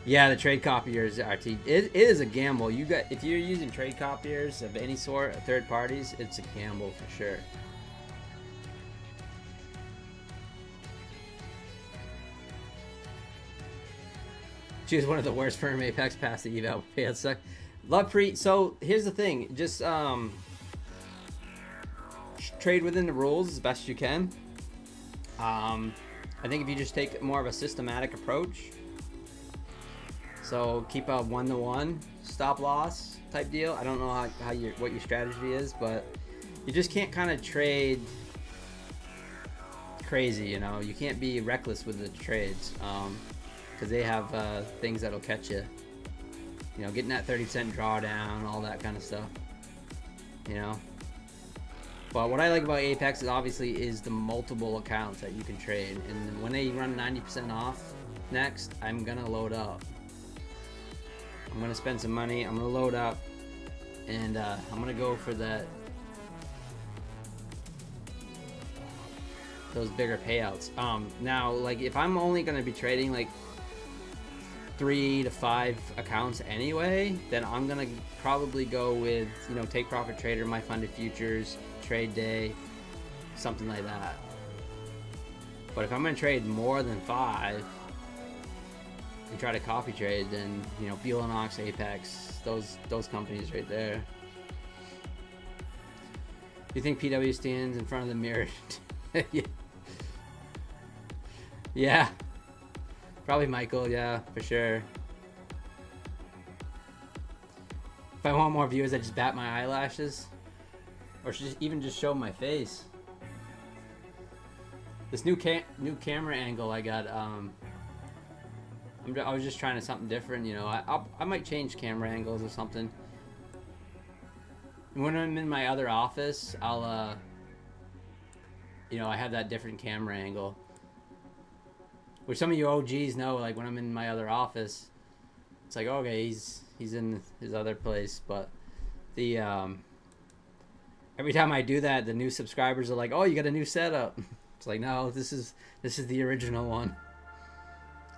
yeah, the trade copiers, RT, it is a gamble. If you're using trade copiers of any sort, third parties, it's a gamble for sure. She was one of the worst firm Apex past the eval payouts suck. Love pre. So here's the thing, just trade within the rules as best you can. I think if you just take more of a systematic approach, so keep a 1-to-1 stop loss type deal. I don't know what your strategy is, but you just can't kind of trade crazy. You know, you can't be reckless with the trades. Because they have things that'll catch you. You know, getting that 30% drawdown, all that kind of stuff. You know. But what I like about Apex is the multiple accounts that you can trade. And when they run 90% off next, I'm gonna load up. I'm gonna spend some money. I'm gonna load up, and I'm gonna go for those bigger payouts. Now, like if I'm only gonna be trading like 3 to 5 accounts anyway, then I'm gonna probably go with, you know, Take Profit Trader, My Funded Futures, Trade Day, something like that. But if I'm gonna trade more than 5 and try to copy trade, then, you know, Belanox, Apex, those companies right there. Do you think PW stands in front of the mirror? Yeah. Probably Michael, yeah, for sure. If I want more viewers, I just bat my eyelashes. Or even just show my face. This new camera angle I got, I was just trying something different, you know. I might change camera angles or something. When I'm in my other office, I'll, you know, I have that different camera angle. Which some of you OGs know, like when I'm in my other office, it's like, okay, he's in his other place. But the every time I do that, the new subscribers are like, oh, you got a new setup. It's like, no, this is the original one.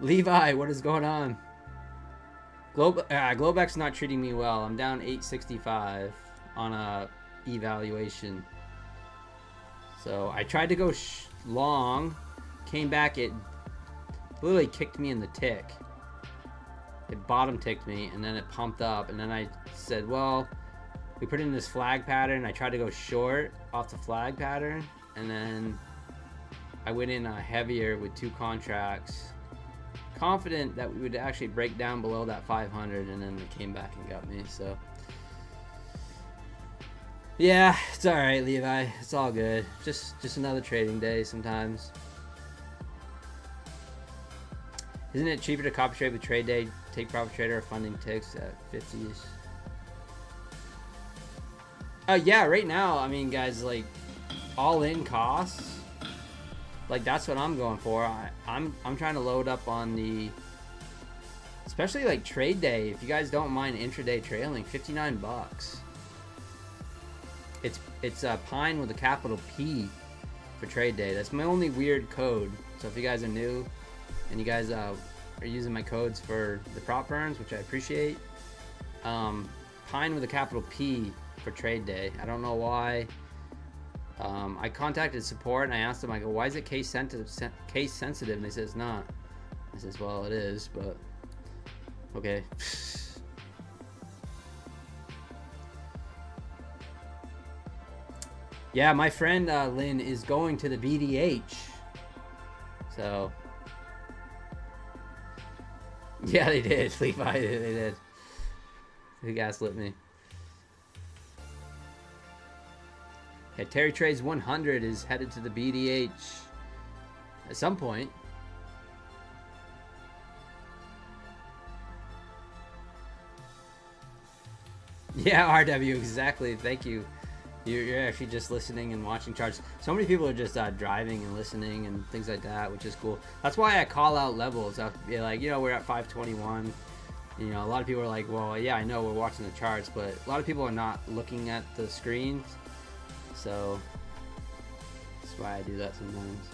Levi, what is going on? Globex not treating me well. I'm down 865 on a evaluation. So I tried to go long, came back, it literally kicked me in the tick. It bottom ticked me, and then it pumped up, and then I said, well, we put in this flag pattern. I tried to go short off the flag pattern, and then I went in heavier with 2 contracts, confident that we would actually break down below that 500, and then it came back and got me. So yeah, it's all right, Levi. It's all good. Just another trading day sometimes. Isn't it cheaper to copy trade with trade day, take profit trader, or funding ticks at 50s? Yeah, right now, I mean, guys, like, all in costs, like, that's what I'm going for. I'm trying to load up on the, especially like trade day. If you guys don't mind intraday trailing, 59 bucks. It's Pine with a capital P for trade day. That's my only weird code. So if you guys are new and you guys are using my codes for the prop burns, which I appreciate, Pine with a capital P for trade day. I don't know why. I contacted support and I asked them, I go, why is it case sensitive? And they said it's not. I says, well, it is, but okay. Yeah, my friend Lynn is going to the BDH. So yeah, they did. Levi, they did. They gaslit me. Yeah, Terry Trades 100 is headed to the BDH at some point. Yeah, RW, exactly. Thank you. You're actually just listening and watching charts. So many people are just driving and listening and things like that, which is cool. That's why I call out levels. I'll be like, you know, we're at 521. You know, a lot of people are like, well, yeah, I know we're watching the charts, but a lot of people are not looking at the screens. So that's why I do that sometimes.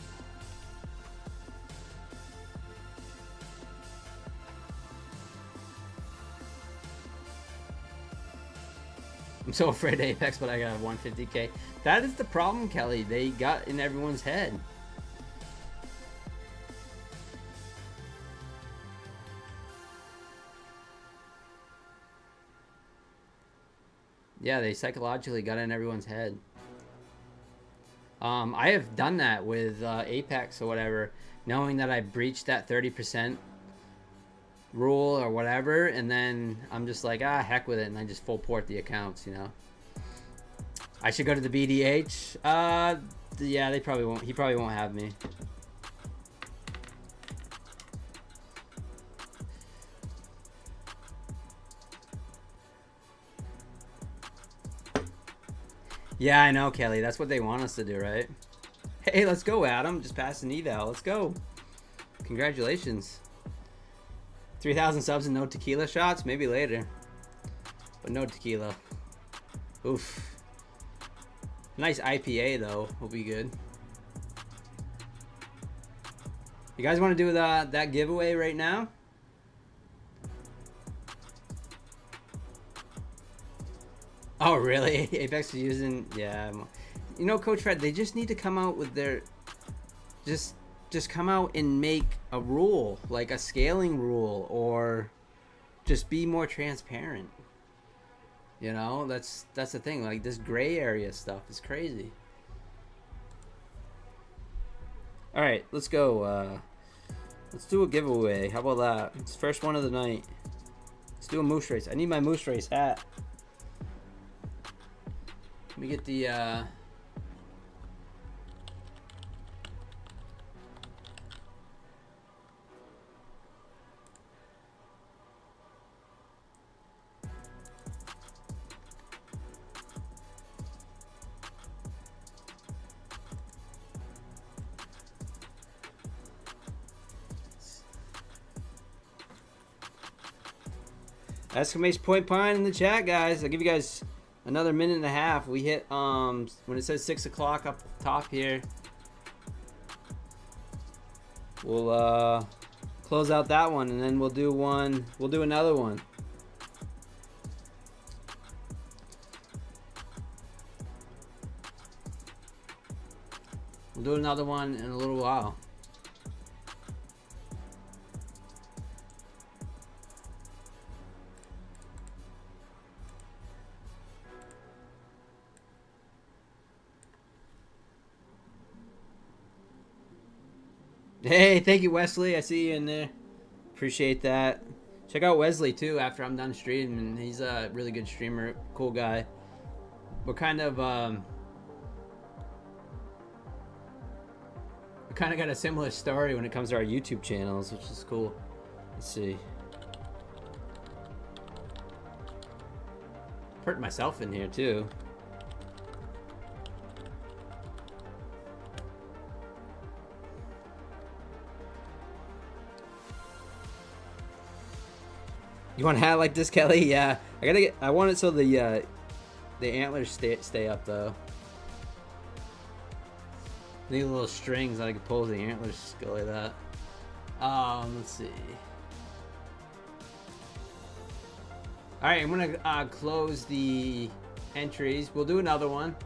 I'm so afraid of Apex, but I got 150k. That is the problem, Kelly. They got in everyone's head. Yeah, they psychologically got in everyone's head. I have done that with Apex or whatever, knowing that I breached that 30% rule or whatever, and then I'm just like, heck with it, and I just full port the accounts, you know. I should go to the BDH. Yeah, they probably won't. He probably won't have me. Yeah, I know, Kelly. That's what they want us to do, right? Hey, let's go, Adam. Just passed an eval. Let's go. Congratulations. 3,000 subs and no tequila shots? Maybe later. But no tequila. Oof. Nice IPA, though. Will be good. You guys want to do that giveaway right now? Oh, really? Apex is using... Yeah. You know, Coach Fred, they just need to come out with their... Just come out and make a rule, like a scaling rule, or just be more transparent. You know, that's the thing. Like, this gray area stuff is crazy. All right, let's go. Let's do a giveaway. How about that? It's the first one of the night. Let's do a moose race. I need my moose race hat. Let me get the exclamation point Pine in the chat, guys. I'll give you guys another minute and a half. We hit when it says 6 o'clock up top here. We'll close out that one, and then we'll do one. We'll do another one. We'll do another one in a little while. Hey, thank you, Wesley. I see you in there. Appreciate that. Check out Wesley too after I'm done streaming. He's a really good streamer, cool guy. We're kind of we kind of got a similar story when it comes to our YouTube channels, which is cool. Let's see. Put myself in here too. You want a hat like this, Kelly? Yeah, I want it so the antlers stay up though. Need little strings that I can pull the antlers go like that. Let's see. All right, I'm gonna close the entries. We'll do another one.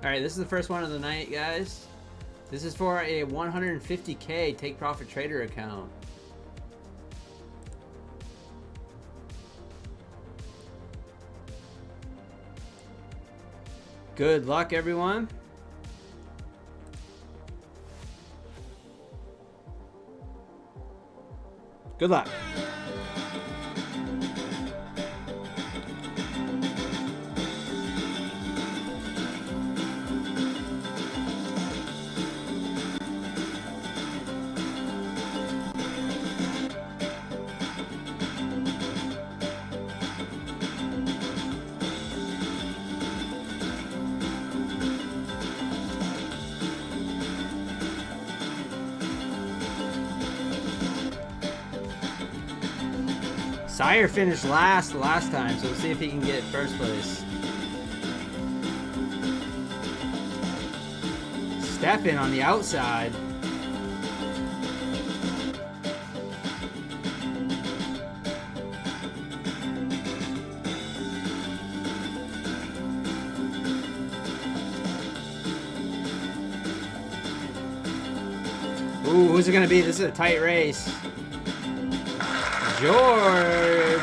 All right, this is the first one of the night, guys. This is for a 150K take profit trader account. Good luck, everyone. Good luck. Sire finished last the last time, so we'll see if he can get first place. Stefan on the outside. Ooh, who's it gonna be? This is a tight race. George!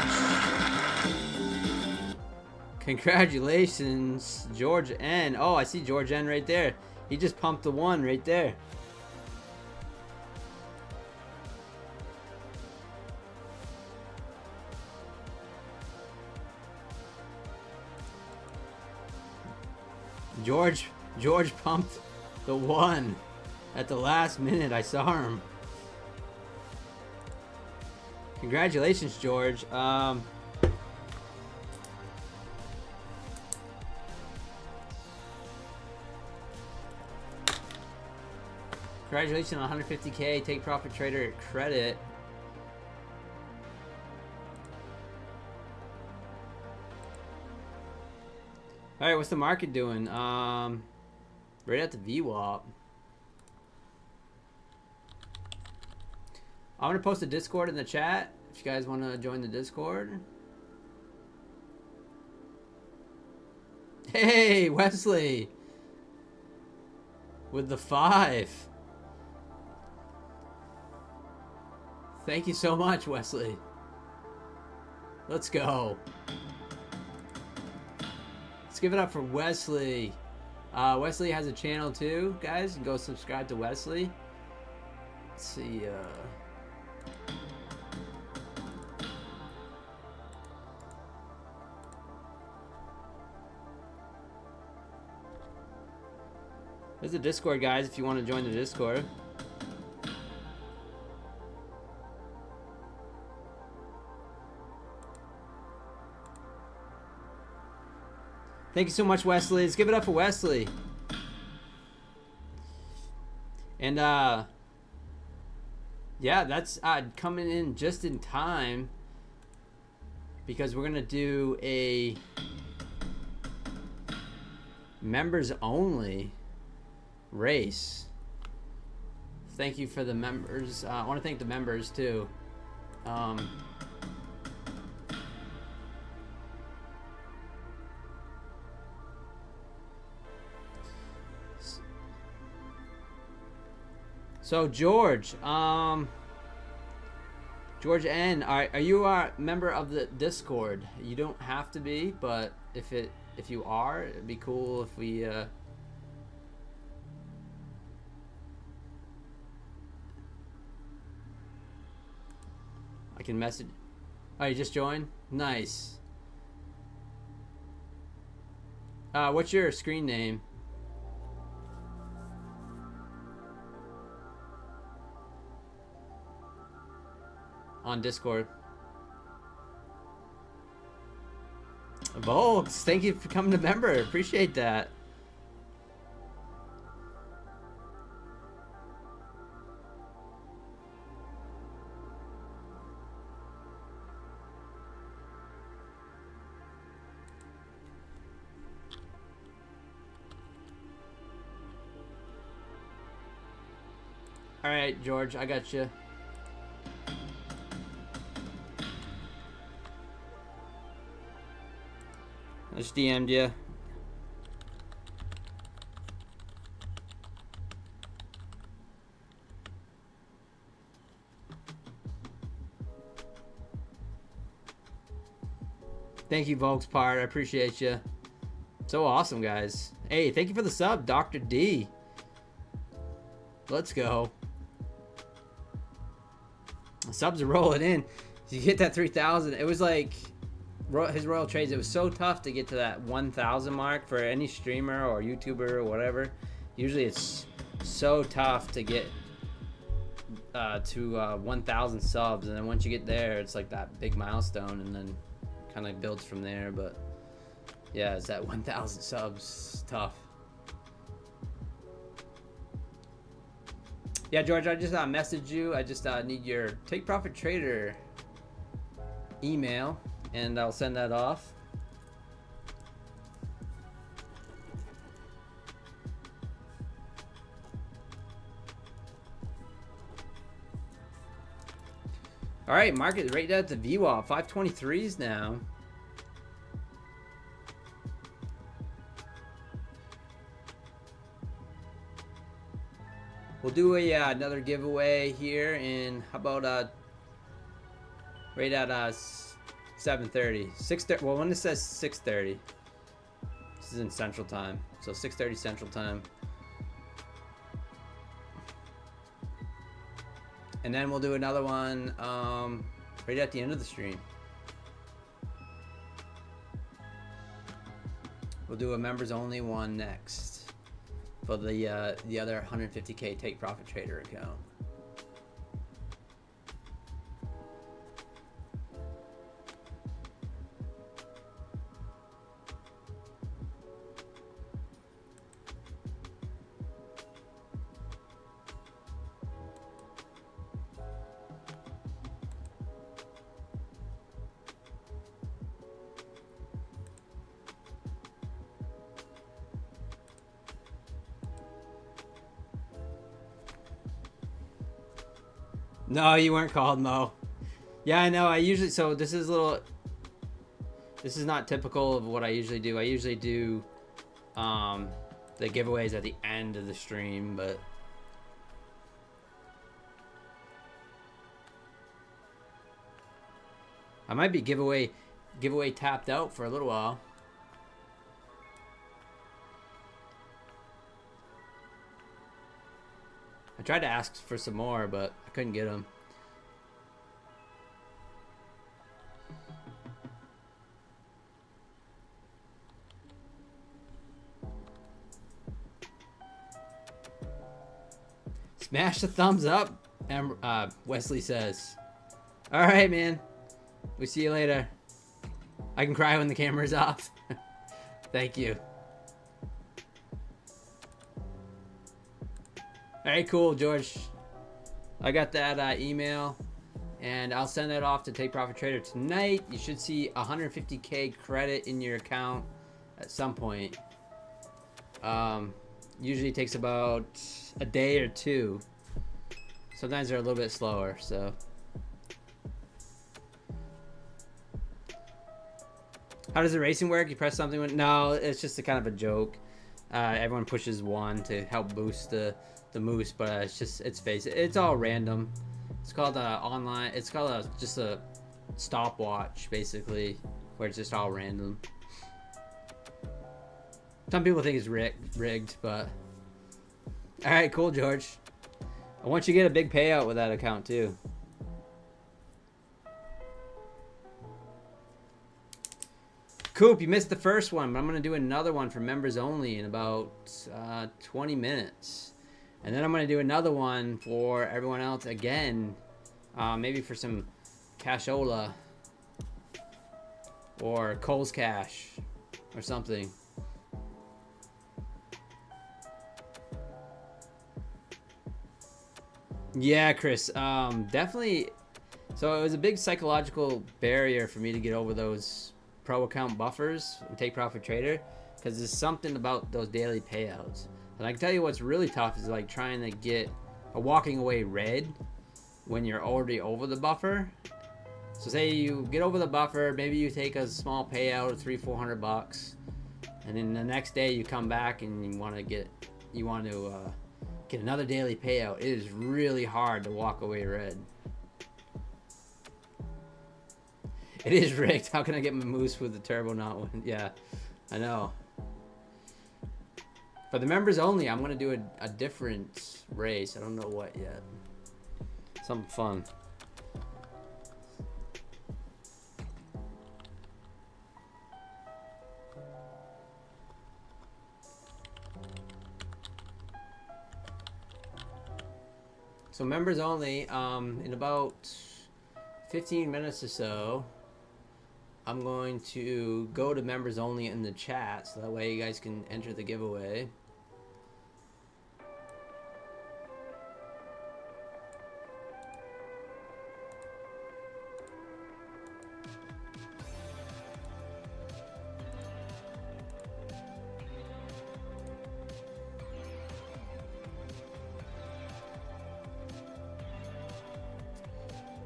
Congratulations, George N. Oh, I see George N right there. He just pumped the one right there. George pumped the one at the last minute. I saw him. Congratulations, George. Congratulations on 150K. Take profit trader credit. All right, what's the market doing? Right at the VWAP. I'm gonna post a Discord in the chat if you guys want to join the Discord. Hey, Wesley with the 5. Thank you so much, Wesley. Let's go. Let's give it up for Wesley. Wesley has a channel too, guys. You can go subscribe to Wesley. Let's see. There's the Discord, guys, if you want to join the Discord. Thank you so much, Wesley. Let's give it up for Wesley. And, yeah, that's coming in just in time because we're gonna do a members only race. Thank you for the members. I want to thank the members too. So George, George N, are you a member of the Discord? You don't have to be, but if you are, it'd be cool if we I can message. Oh, you just joined? Nice. What's your screen name? On Discord. Volks, thank you for coming to member. Appreciate that. All right, George, I got you. I just DM'd you. Thank you, Volkspart. I appreciate you. So awesome, guys. Hey, thank you for the sub, Dr. D. Let's go. The subs are rolling in. You hit that 3,000. It was like his royal trades. It was so tough to get to that 1,000 mark for any streamer or YouTuber or whatever. Usually it's so tough to get to 1,000 subs, and then once you get there, it's like that big milestone, and then kind of builds from there. But yeah, it's that 1,000 subs tough. Yeah, George, I just messaged you. I just need your Take Profit Trader email, and I'll send that off. All right, market right at the VWAP, 523s now. We'll do a another giveaway here in, how about right at 7:30, 6:30. Well, when it says 6:30, this is in Central Time, so 6:30 Central Time. And then we'll do another one right at the end of the stream. We'll do a members only one next for the other 150K Take Profit Trader account. No, you weren't called, Mo. Yeah, I know. I usually, so this is not typical of what I usually do. I usually do the giveaways at the end of the stream, but I might be giveaway tapped out for a little while. I tried to ask for some more, but I couldn't get them. Smash the thumbs up, Wesley says. All right, man. We see you later. I can cry when the camera's off. Thank you. All right, cool, George. I got that email, and I'll send that off to Take Profit Trader tonight. You should see 150K credit in your account at some point. Usually takes about a day or two. Sometimes they're a little bit slower, so. How does the racing work? You press something with, no, it's just a kind of a joke. Everyone pushes one to help boost the moose, but it's all random. It's called online. It's called just a stopwatch, basically, where it's just all random. Some people think it's rigged, but all right, cool, George. I want you to get a big payout with that account too. Coop, you missed the first one, but I'm gonna do another one for members only in about 20 minutes, and then I'm gonna do another one for everyone else again, maybe for some cashola or Cole's Cash or something. Yeah, Chris, definitely. So it was a big psychological barrier for me to get over those pro account buffers and Take Profit Trader, because there's something about those daily payouts. And I can tell you what's really tough is like trying to get a walking away red when you're already over the buffer. So say you get over the buffer, maybe you take a small payout of $300-400, and then the next day you come back and you want to get another daily payout. It is really hard to walk away red. It is rigged. How can I get my moose with the turbo not win? Yeah, I know. For the members only, I'm going to do a different race. I don't know what yet. Something fun. So members only, in about 15 minutes or so, I'm going to go to members only in the chat, so that way you guys can enter the giveaway.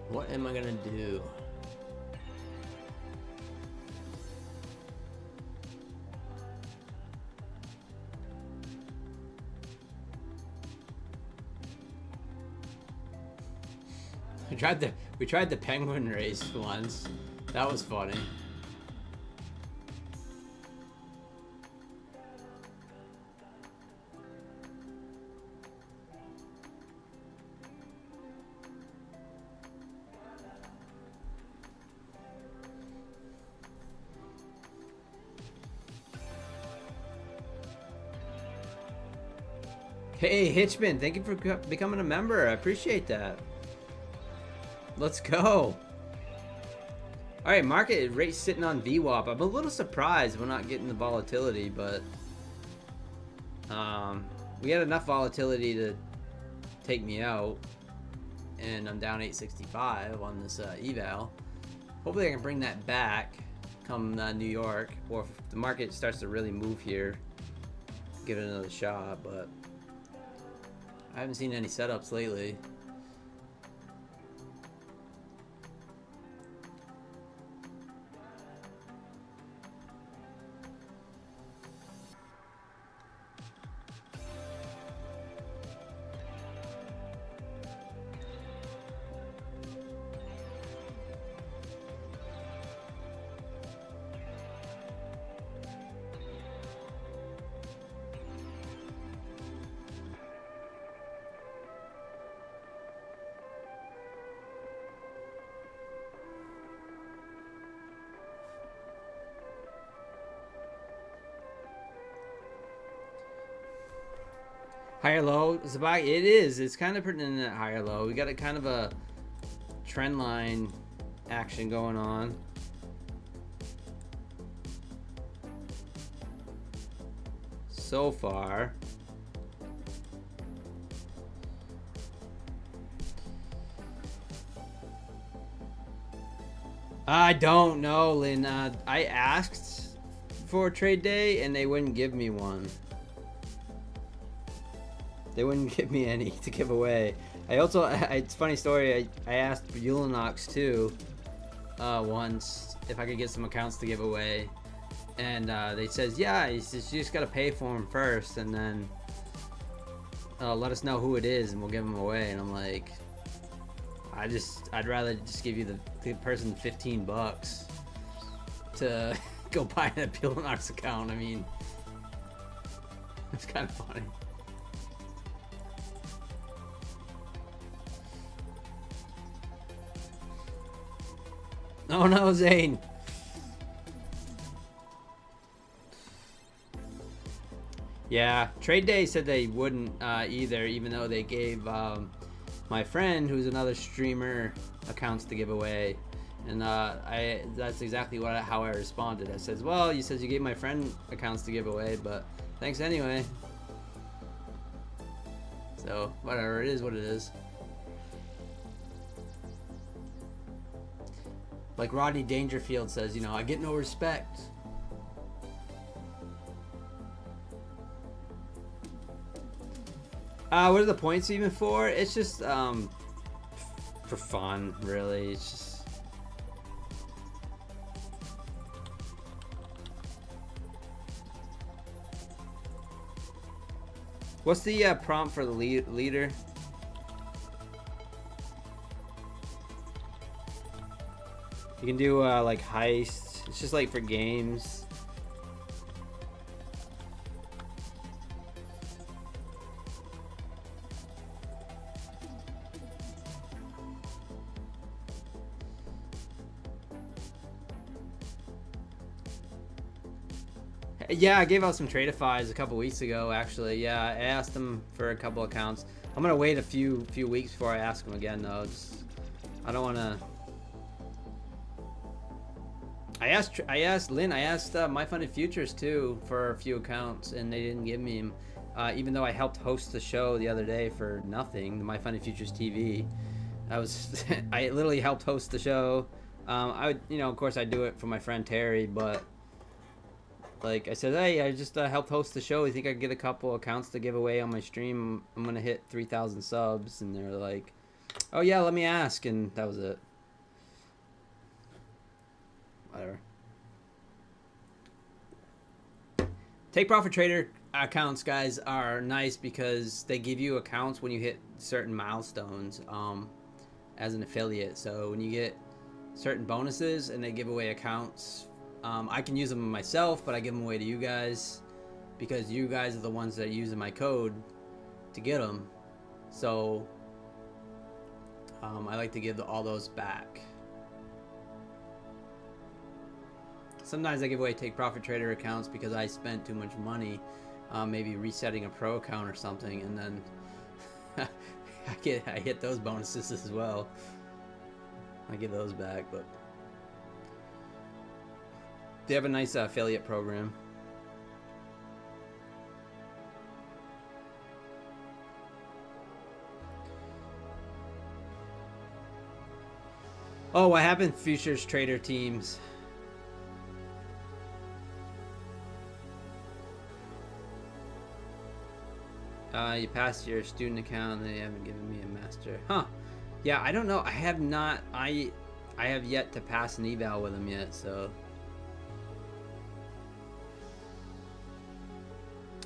What am I gonna do? We tried the penguin race once. That was funny. Hey, Hitchman, thank you for becoming a member. I appreciate that. Let's go. All right, market rate sitting on VWAP. I'm a little surprised we're not getting the volatility, but we had enough volatility to take me out, and I'm down 865 on this eval. Hopefully I can bring that back come New York, or if the market starts to really move here, give it another shot, but I haven't seen any setups lately. Higher low, Zabag, it is. It's kind of putting in that higher low. We got a kind of a trend line action going on. So far. I don't know, Lynn. I asked for a trade day and they wouldn't give me one. They wouldn't give me any to give away. I also, it's a funny story. I asked Ulinox too once if I could get some accounts to give away, and they says, yeah, you just gotta pay for them first, and then let us know who it is, and we'll give them away. And I'm like, I'd rather just give you the person $15 to go buy an Ulinox account. I mean, it's kind of funny. Oh no, Zane. Yeah, Trade Day said they wouldn't either, even though they gave my friend, who's another streamer, accounts to give away. And that's exactly how I responded. I says, well, you said you gave my friend accounts to give away, but thanks anyway. So, whatever, it is what it is. Like Rodney Dangerfield says, you know, I get no respect. What are the points even for? It's just for fun, really. It's just what's the prompt for the leader? You can do like heist. It's just like for games. Yeah, I gave out some Tradeifys a couple weeks ago, actually. Yeah, I asked them for a couple accounts. I'm gonna wait a few weeks before I ask them again, though. I don't want to. I asked Lynn. I asked My Funded Futures too for a few accounts, and they didn't give me them. Even though I helped host the show the other day for nothing, the My Funded Futures TV. I literally helped host the show. I would, of course, I do it for my friend Terry, but like I said, hey, I just helped host the show. You think I could get a couple accounts to give away on my stream? I'm gonna hit 3,000 subs, and they're like, oh yeah, let me ask, and that was it. Whatever. Take Profit Trader accounts, guys, are nice because they give you accounts when you hit certain milestones as an affiliate. So when you get certain bonuses and they give away accounts, I can use them myself, but I give them away to you guys because you guys are the ones that are using my code to get them. So I like to give all those back. Sometimes I give away Take Profit Trader accounts because I spent too much money, maybe resetting a pro account or something, and then I hit those bonuses as well. I give those back, but they have a nice affiliate program. Oh, what happened, futures trader teams? You passed your student account and they haven't given me a master. Huh. Yeah, I don't know. I have not. I have yet to pass an eval with them yet, so.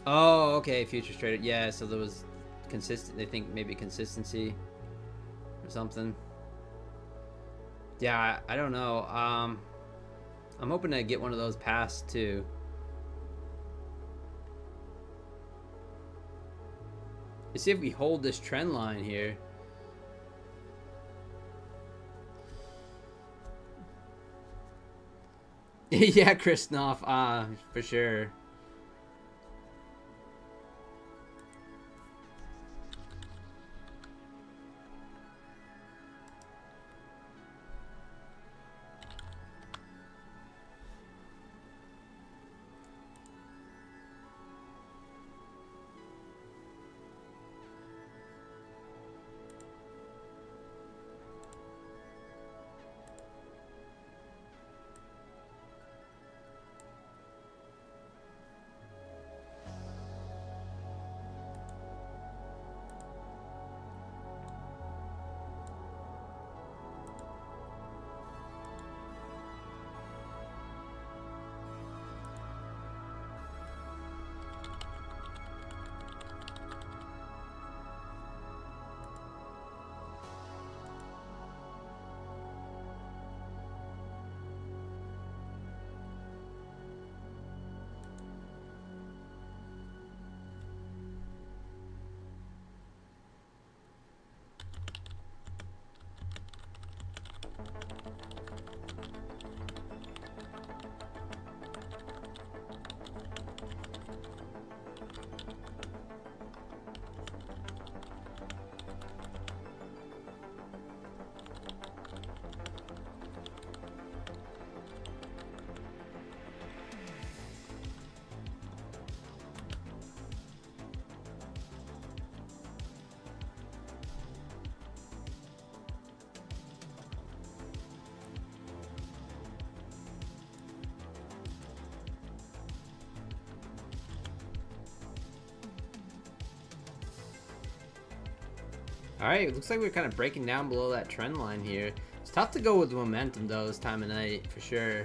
Oh, okay. Futures trader. Yeah, so there was consistent. They think maybe consistency or something. Yeah, I don't know. I'm hoping to get one of those passed too. Let's see if we hold this trend line here. Yeah, Christoph, for sure. All right, looks like we're kind of breaking down below that trend line here. It's tough to go with momentum though this time of night for sure.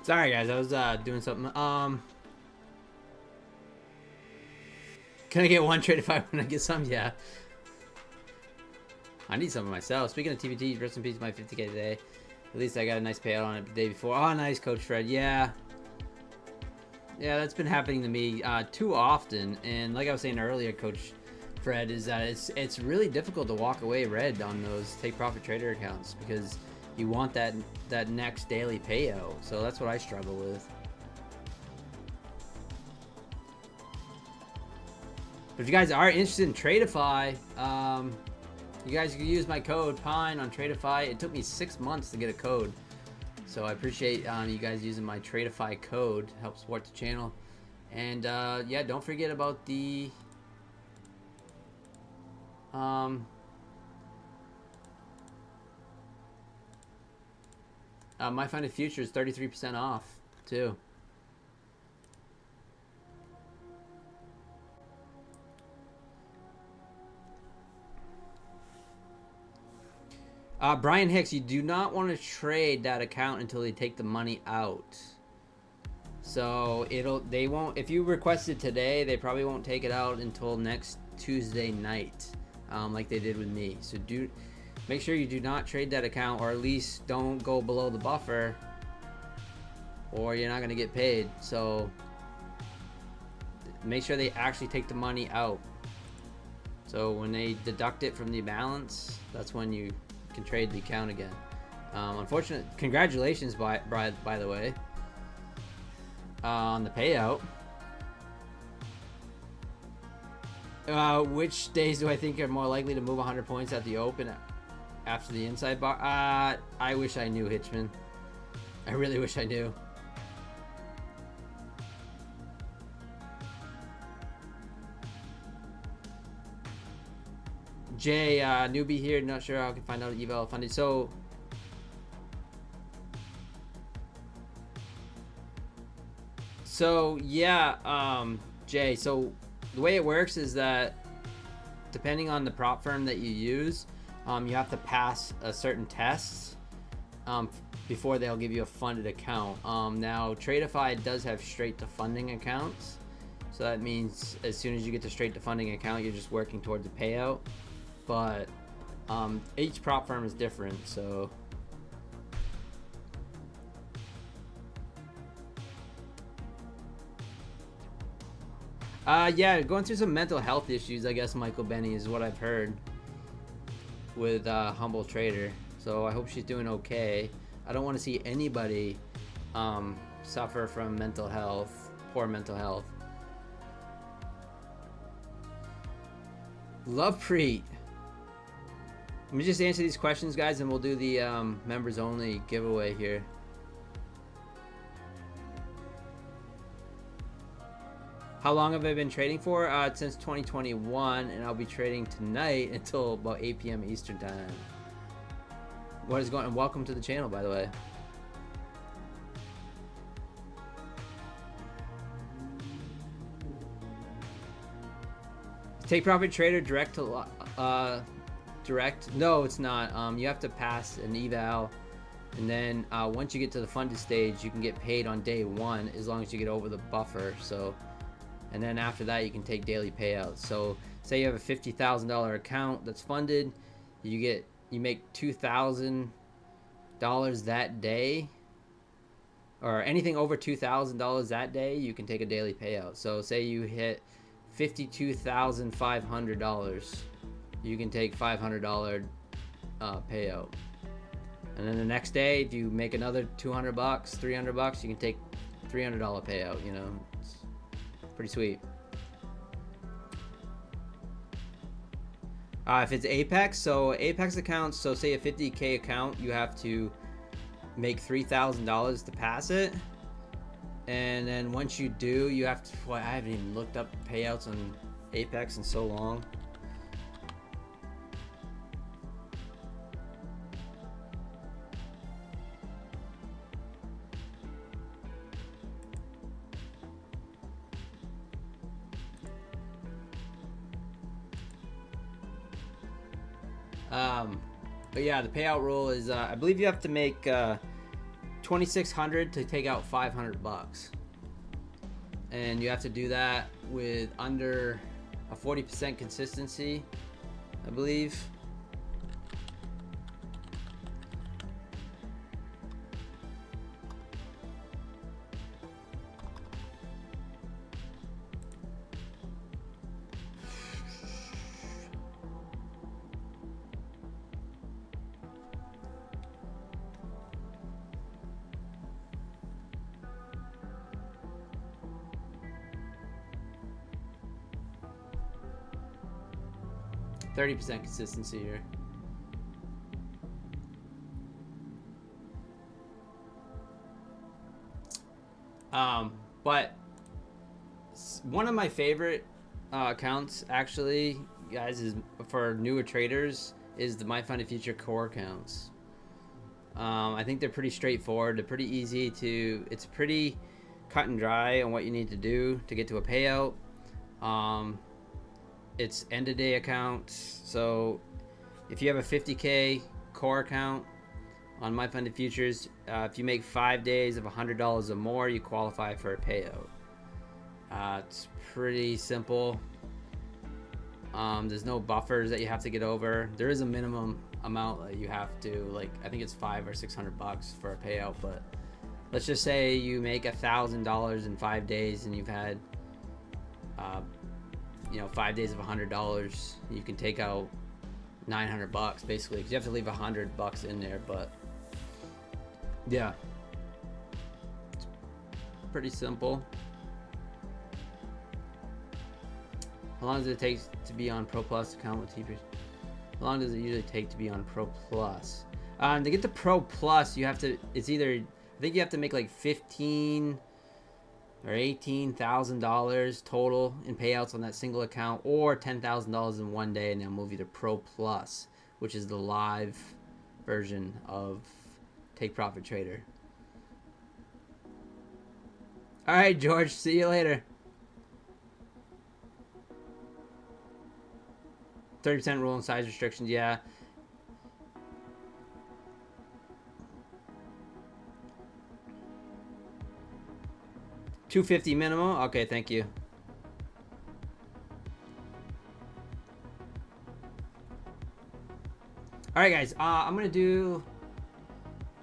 Sorry guys, I was doing something. Can I get one trade if I want to get some? Yeah. I need some of myself. Speaking of TBT, rest in peace, my 50k today. At least I got a nice payout on it the day before. Oh, nice, Coach Fred. Yeah. Yeah, that's been happening to me too often. And like I was saying earlier, Coach Fred, is that it's really difficult to walk away red on those take profit trader accounts because you want that next daily payout. So that's what I struggle with. But if you guys are interested in Tradeify, you guys can use my code PINE on Tradeify. It took me 6 months to get a code. So I appreciate you guys using my Tradeify code to help support the channel. And yeah, don't forget about the My Funded Future is 33% off too. Brian Hicks, you do not want to trade that account until they take the money out. So they won't, if you request it today, they probably won't take it out until next Tuesday night, like they did with me. So make sure you do not trade that account, or at least don't go below the buffer, or you're not going to get paid. So make sure they actually take the money out. So when they deduct it from the balance, that's when you can trade the account again. Unfortunate. Congratulations, by the way, on the payout. Which days do I think are more likely to move 100 points at the open after the inside bar? I wish I knew, Hitchman. I really wish I knew. Jay, newbie here, not sure how I can find out eval funded. So yeah, Jay, so the way it works is that depending on the prop firm that you use, you have to pass a certain tests before they'll give you a funded account. Now Tradeify does have straight to funding accounts, so that means as soon as you get the straight to funding account, you're just working towards a payout. But each prop firm is different, so yeah, going through some mental health issues, I guess, Michael Benny, is what I've heard with Humble Trader. So I hope she's doing okay. I don't want to see anybody suffer from mental health, poor mental health. Lovepreet. Let me just answer these questions, guys, and we'll do the members only giveaway here. How long have I been trading for? Since 2021, and I'll be trading tonight until about 8 p.m. Eastern time. What is going on? Welcome to the channel, by the way. Take profit trader direct to direct? No, it's not. You have to pass an eval And then once you get to the funded stage, you can get paid on day one as long as you get over the buffer. So, and then after that, you can take daily payouts. So, say you have a $50,000 account that's funded, you make $2,000 that day, or anything over $2,000 that day, you can take a daily payout. So, say you hit $52,500, you can take $500 payout. And then the next day, if you make another $200, $300, you can take $300 payout. You know, it's pretty sweet. If it's Apex, so Apex accounts, so say a 50K account, you have to make $3,000 to pass it. And then once you do, you have to, I haven't even looked up payouts on Apex in so long. But yeah, the payout rule is I believe you have to make $2,600 to take out $500, and you have to do that with under a 40% consistency, I believe. %30 consistency here. But one of my favorite accounts, actually, guys, is for newer traders, is the My Funded Future core accounts. I think they're pretty straightforward. They're pretty easy to. It's pretty cut and dry on what you need to do to get to a payout. It's end of day accounts. So if you have a 50K core account on My Funded Futures, if you make 5 days of $100 or more, you qualify for a payout. It's pretty simple. There's no buffers that you have to get over. There is a minimum amount that you have to, like, I think it's $500 or $600 for a payout, but let's just say you make $1,000 in 5 days and you've had 5 days of $100, you can take out $900 basically, because you have to leave $100 in there. But yeah, it's pretty simple. How long does it take to be on Pro Plus account with TP? How long does it usually take to be on Pro Plus? To get the Pro Plus, you have to, it's either, I think you have to make like $15,000 or $18,000 total in payouts on that single account, or $10,000 in one day, and they'll move you to Pro Plus, which is the live version of Take Profit Trader. All right, George, see you later. 30% rule and size restrictions, yeah. $250 minimum. Okay, thank you. All right, guys. I'm gonna do.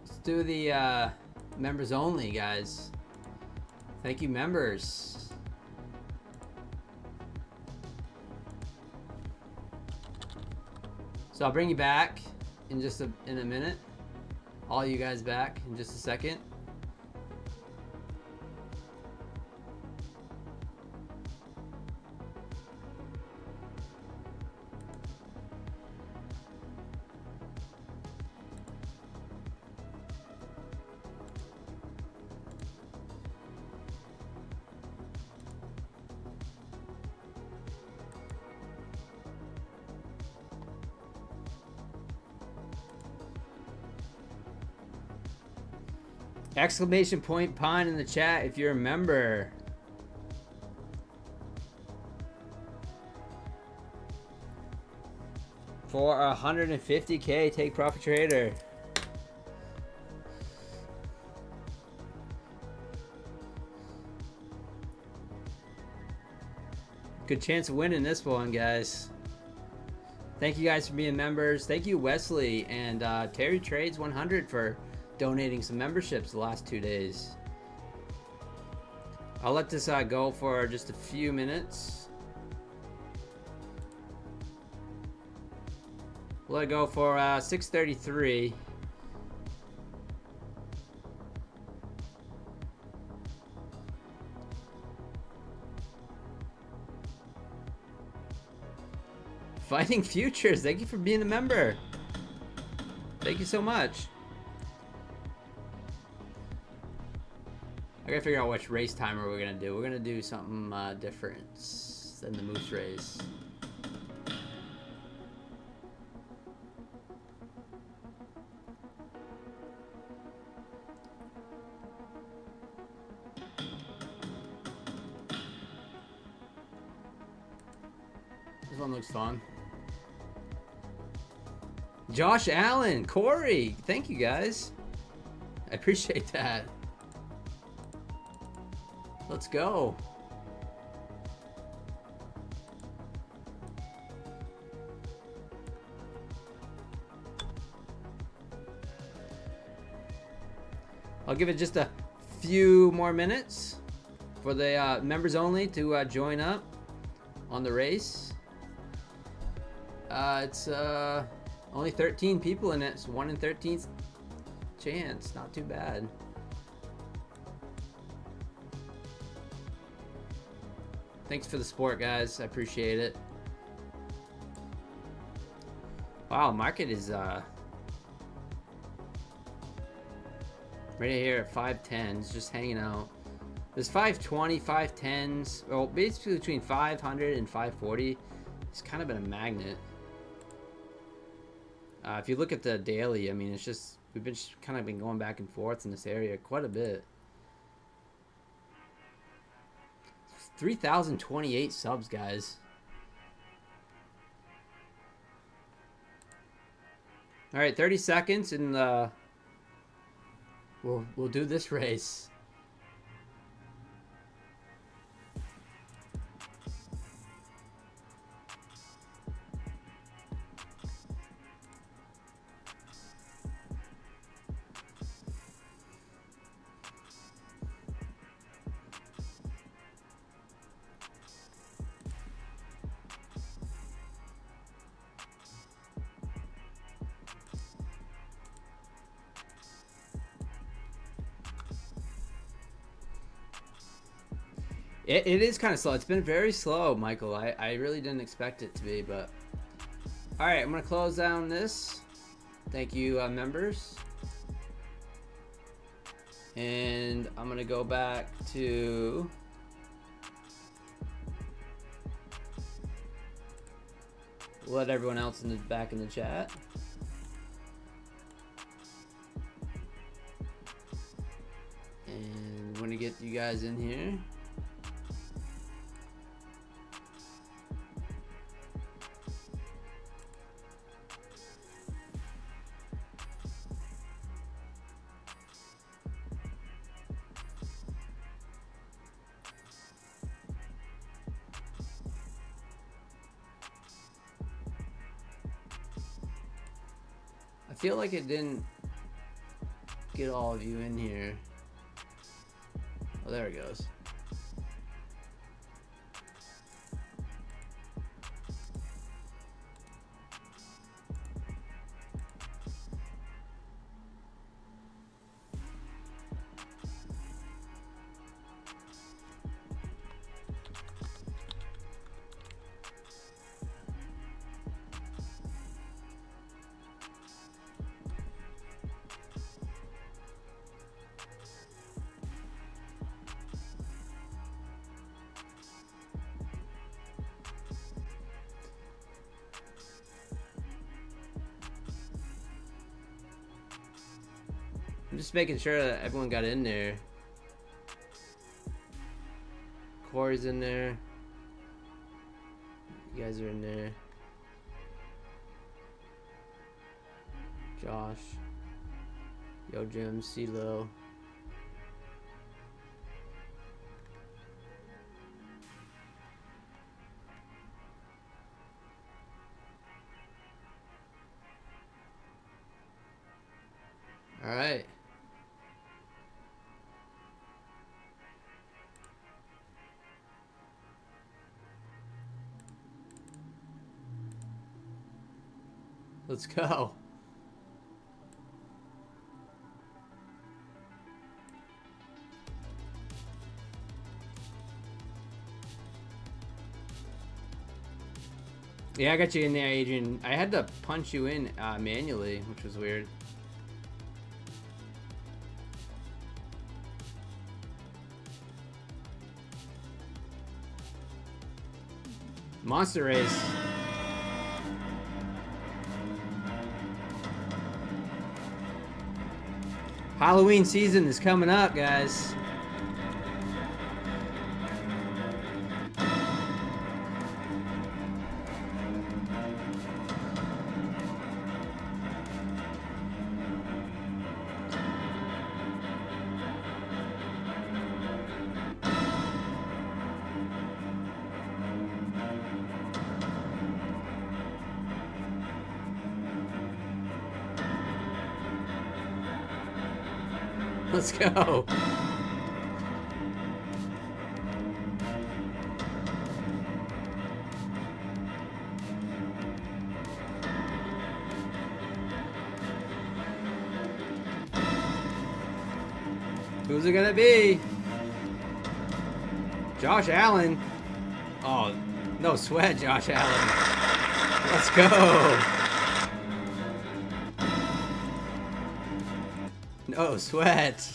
Let's do the members only, guys. Thank you, members. So I'll bring you back in just in a minute. All you guys back in just a second. Exclamation point pine in the chat if you're a member. For 150K, Take Profit Trader. Good chance of winning this one, guys. Thank you guys for being members. Thank you, Wesley and Terry Trades 100 for donating some memberships the last 2 days. I'll let this go for just a few minutes. We'll let it go for 6:33. Fighting Futures, thank you for being a member. Thank you so much. I gotta figure out which race timer we're gonna do. We're gonna do something different than the moose race. This one looks fun. Josh Allen, Corey, thank you guys. I appreciate that. Let's go. I'll give it just a few more minutes for the members only to join up on the race. It's only 13 people in it, so 1 in 13th chance. Not too bad. Thanks for the support, guys. I appreciate it. Wow, market is right here at 510s, just hanging out. There's 520, 510s. Well, basically between 500 and 540. It's kind of been a magnet. If you look at the daily, I mean, it's just we've been kind of been going back and forth in this area quite a bit. 3,028 subs, guys. All right, 30 seconds, and we'll do this race. It is kind of slow. It's been very slow, Michael. I really didn't expect it to be, but... Alright, I'm going to close down this. Thank you, members. And I'm going to go back to... let everyone else back in the chat. And I'm going to get you guys in here. I feel like it didn't get all of you in here. Oh, there it goes. I'm just making sure that everyone got in there. Corey's in there. You guys are in there. Josh. Yo Jim, CeeLo. All right. Let's go. Yeah, I got you in there, Adrian. I had to punch you in manually, which was weird. Monster race. Halloween season is coming up, guys. Let's go. Who's it gonna be? Josh Allen. Oh, no sweat, Josh Allen. Let's go. No sweat.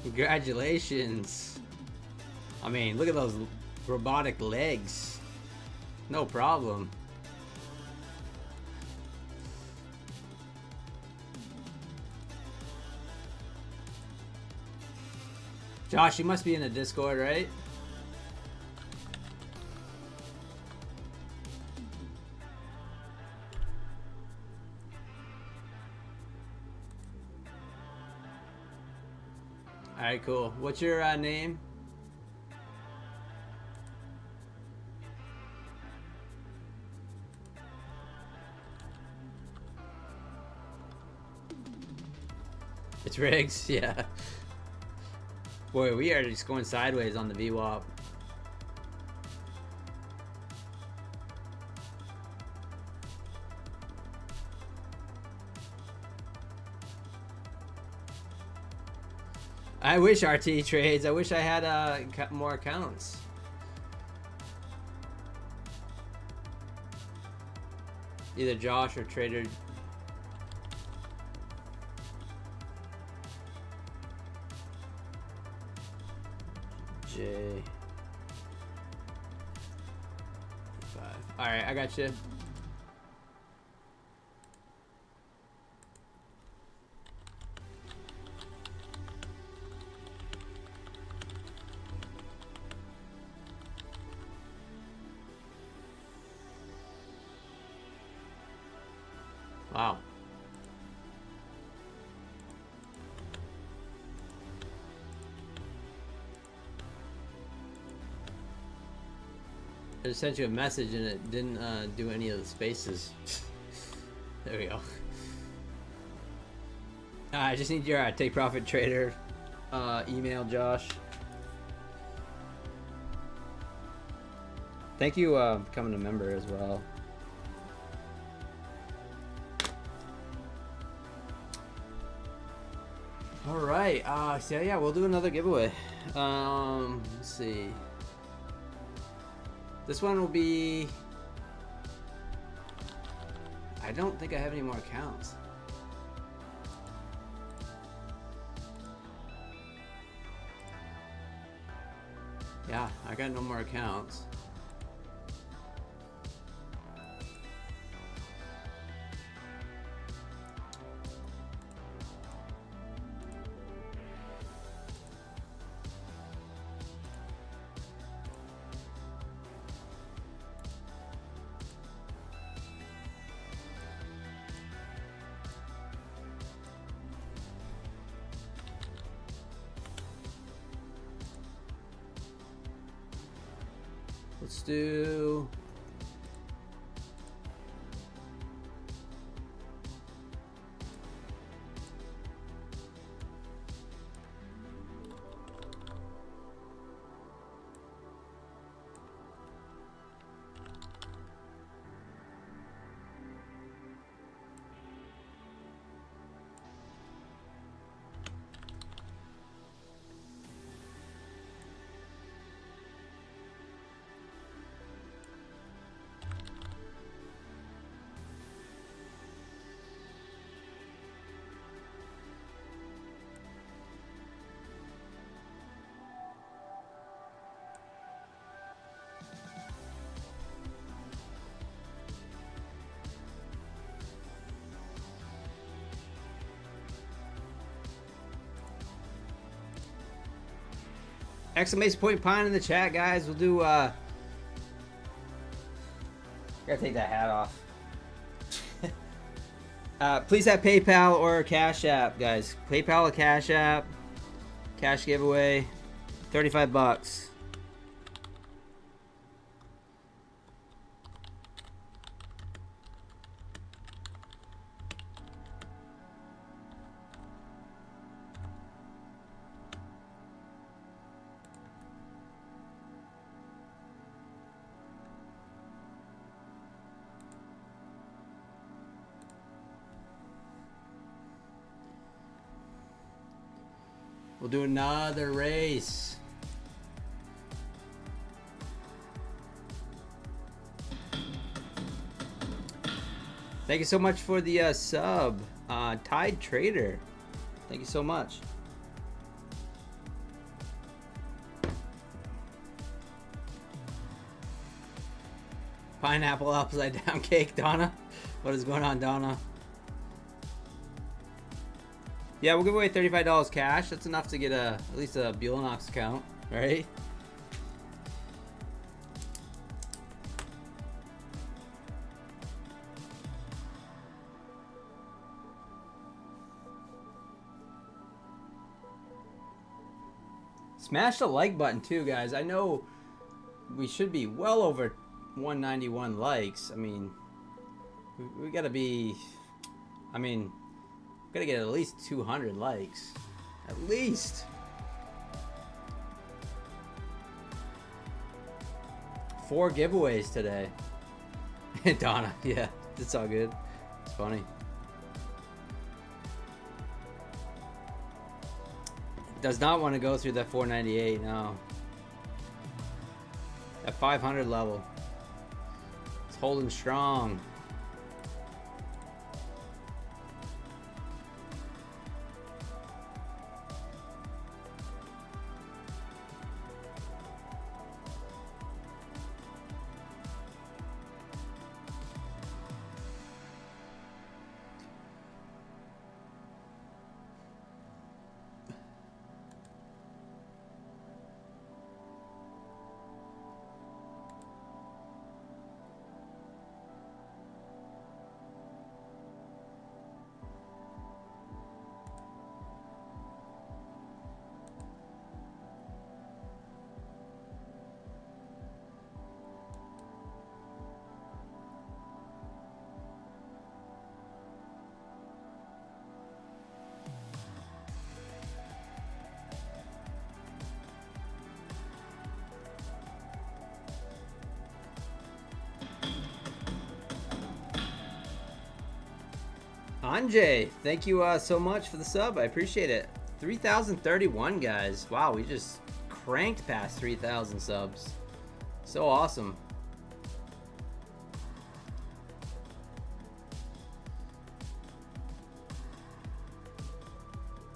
Congratulations. I mean, look at those robotic legs. No problem. Josh, you must be in the Discord, right? Alright, cool. What's your name? It's Riggs, yeah. Boy, we are just going sideways on the VWAP. I wish RT trades. I wish I had more accounts. Either Josh or Trader. J. 5. All right, I got you. Wow. I just sent you a message and it didn't do any of the spaces. There we go. I just need your Take Profit Trader email, Josh. Thank you for becoming a member as well. All right, so yeah, we'll do another giveaway. Let's see. This one will be. I don't think I have any more accounts. Yeah, I got no more accounts. Let's do. Exclamation point pine in the chat, guys. We'll do gotta take that hat off. Please have PayPal or Cash App, guys. PayPal or Cash App. Cash giveaway. 35 bucks. We'll do another race. Thank you so much for the sub, Tide Trader. Thank you so much. Pineapple upside down cake, Donna. What is going on, Donna? Yeah, we'll give away $35 cash. That's enough to get at least a Buellanox account, right? Smash the like button too, guys. I know we should be well over 191 likes. I mean, we gotta be, gotta get at least 200 likes. At least. 4 giveaways today. Donna, yeah, it's all good. It's funny. Does not want to go through that 498, no. At 500 level. It's holding strong. Anjay, thank you so much for the sub. I appreciate it. 3,031 guys. Wow, we just cranked past 3,000 subs. So awesome.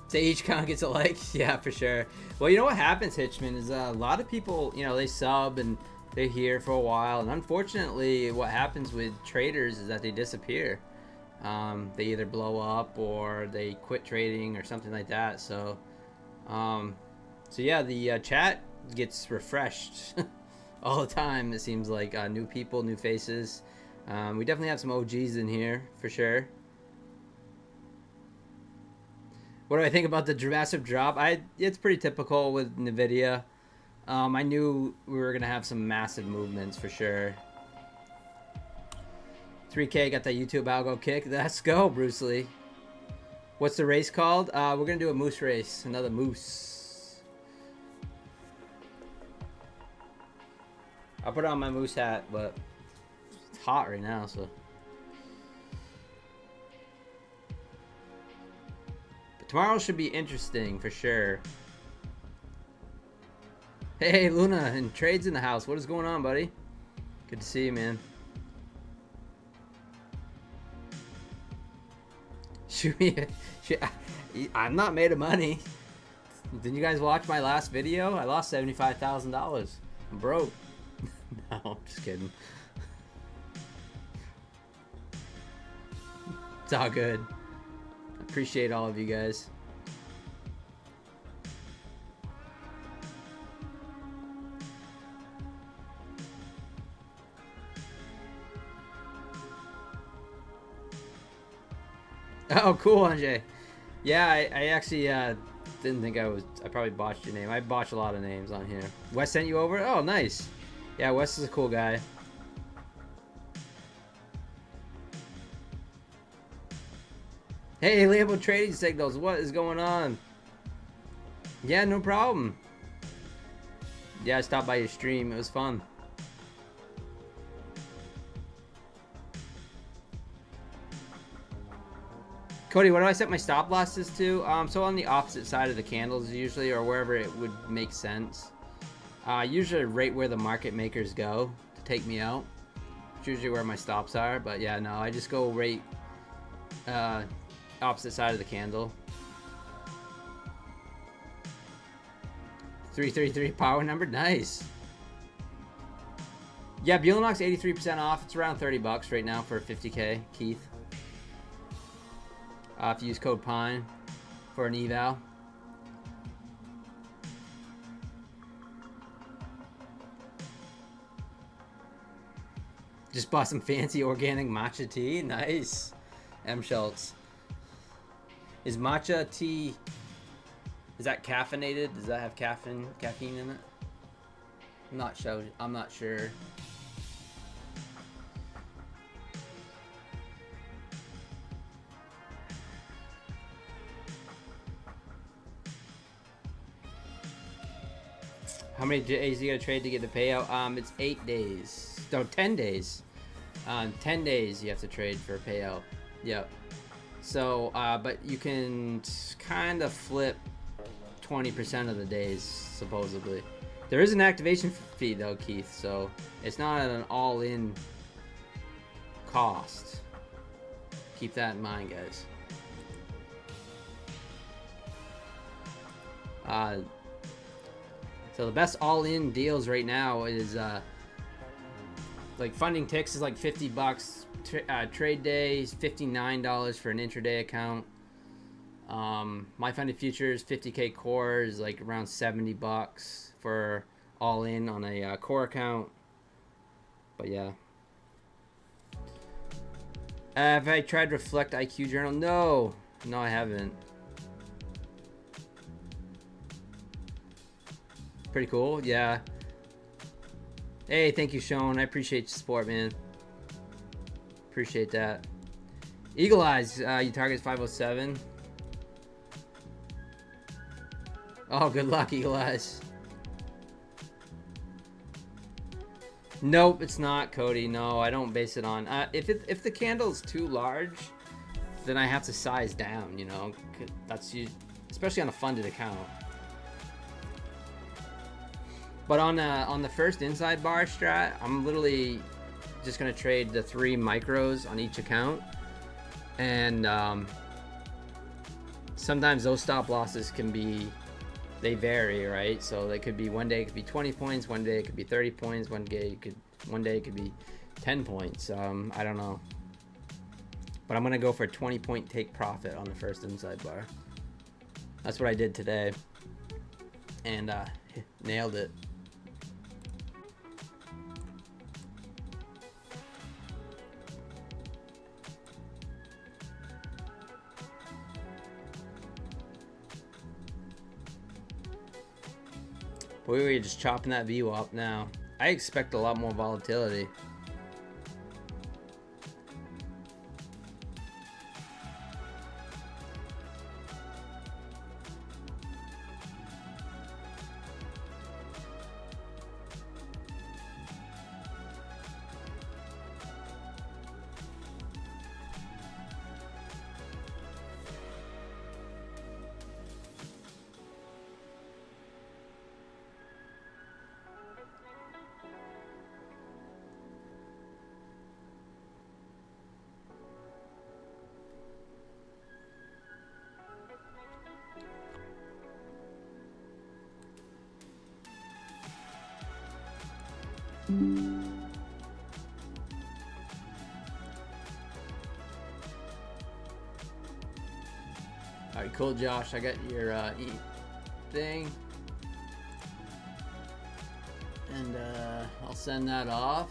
Say each count gets a like. Yeah, for sure. Well, you know what happens, Hitchman, is a lot of people, you know, they sub and they're here for a while. And unfortunately, what happens with traders is that they disappear. They either blow up or they quit trading or something like that. So yeah, the chat gets refreshed all the time. It seems like new people, new faces. We definitely have some OGs in here for sure. What do I think about the massive drop? It's pretty typical with Nvidia. I knew we were gonna have some massive movements for sure. 3K got that YouTube algo kick. Let's go, Bruce Lee. What's the race called? We're gonna do a moose race. Another moose. I'll put on my moose hat, but it's hot right now, so. But tomorrow should be interesting for sure. Hey, Luna, and Trade's in the house. What is going on, buddy? Good to see you, man. Shoot me. I'm not made of money. Didn't you guys watch my last video? I lost $75,000. I'm broke. No, I'm just kidding. It's all good. Appreciate all of you guys. Oh, cool, Anjay. Yeah, I actually didn't think I probably botched your name. I botch a lot of names on here. Wes sent you over? Oh, nice. Yeah, Wes is a cool guy. Hey, Label Trading Signals, what is going on? Yeah, no problem. Yeah, I stopped by your stream. It was fun. Cody, what do I set my stop losses to? So on the opposite side of the candles usually, or wherever it would make sense. Usually right where the market makers go to take me out. It's usually where my stops are, but yeah, no, I just go right opposite side of the candle. 333 power number, nice. Yeah, Buellanox 83% off. It's around 30 bucks right now for 50K, Keith. If you use code PINE for an eval. Just bought some fancy organic matcha tea. Nice. M. Schultz. Is matcha tea, is that caffeinated? Does that have caffeine in it? I'm not sure. How many days you gotta trade to get the payout? It's 8 days. No, 10 days. 10 days you have to trade for a payout. Yep. So, but you can kind of flip 20% of the days, supposedly. There is an activation fee though, Keith, so it's not at an all-in cost. Keep that in mind, guys. So the best all-in deals right now is like funding ticks is like 50 bucks. Trade days $59 for an intraday account. My funded futures 50K core is like around 70 bucks for all in on a core account. But yeah. Have I tried Reflect IQ Journal? No, I haven't. Pretty cool, yeah. Hey, thank you, Sean. I appreciate your support, man. Appreciate that. Eagle Eyes, you target 507. Oh, good luck, Eagle Eyes. Nope, it's not, Cody. No, I don't base it on. If the candle is too large, then I have to size down. You know, that's especially on a funded account. But on the first inside bar strat, I'm literally just gonna trade the 3 micros on each account, and sometimes those stop losses they vary, right? So they could be one day it could be 20 points, one day it could be 30 points, one day it could be 10 points. I don't know, but I'm gonna go for a 20-point take profit on the first inside bar. That's what I did today, and nailed it. Boy, we're just chopping that view up now. I expect a lot more volatility. Alright, cool, Josh. I got your thing. And I'll send that off. .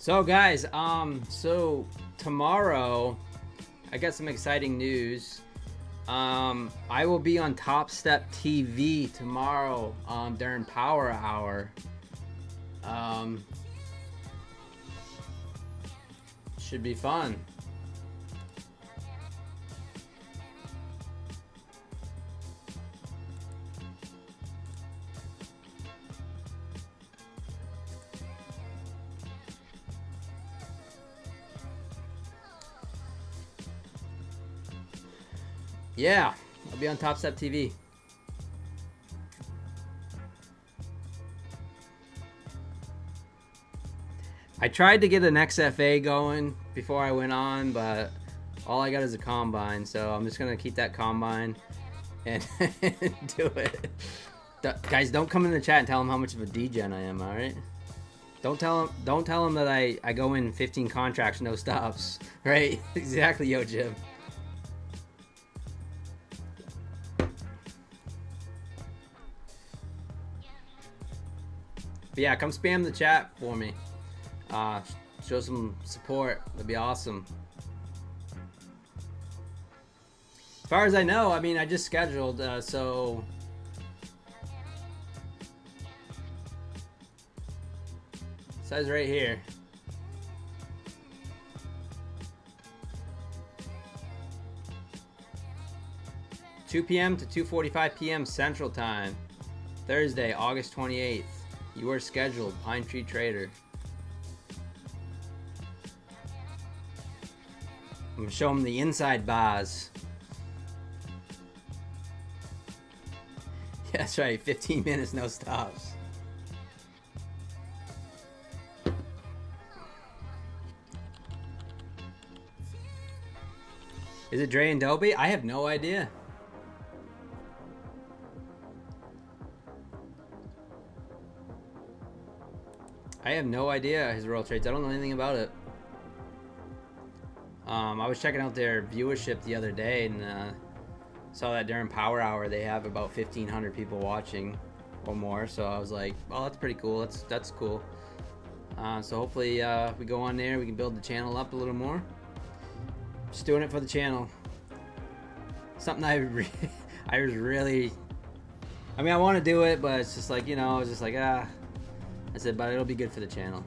So guys, so tomorrow I got some exciting news. I will be on Topstep TV tomorrow during Power Hour. Should be fun. Yeah, I'll be on Topstep TV. I tried to get an XFA going before I went on, but all I got is a combine, so I'm just gonna keep that combine and do it. Guys, don't come in the chat and tell them how much of a degen I am. All right? Don't tell them that I go in 15 contracts, no stops. Right? Exactly, yo, Jim. But yeah, come spam the chat for me. Show some support. That'd be awesome. As far as I know, I mean, I just scheduled, so it says right here. (2 p.m. to 2:45 p.m. Central Time, Thursday, August 28th. You are scheduled, Pine Tree Trader. I'm gonna show them the inside bars. Yeah, that's right, 15 minutes, no stops. Is it Dre and Dobie? I have no idea. I have no idea his royal trades. I don't know anything about it. I was checking out their viewership the other day and saw that during Power Hour they have about 1,500 people watching or more. So I was like, "Oh, that's pretty cool. That's cool." So hopefully we go on there, we can build the channel up a little more. Just doing it for the channel. Something I was really. I mean, I want to do it, but it's just like, you know, I was just like, I said, but it'll be good for the channel.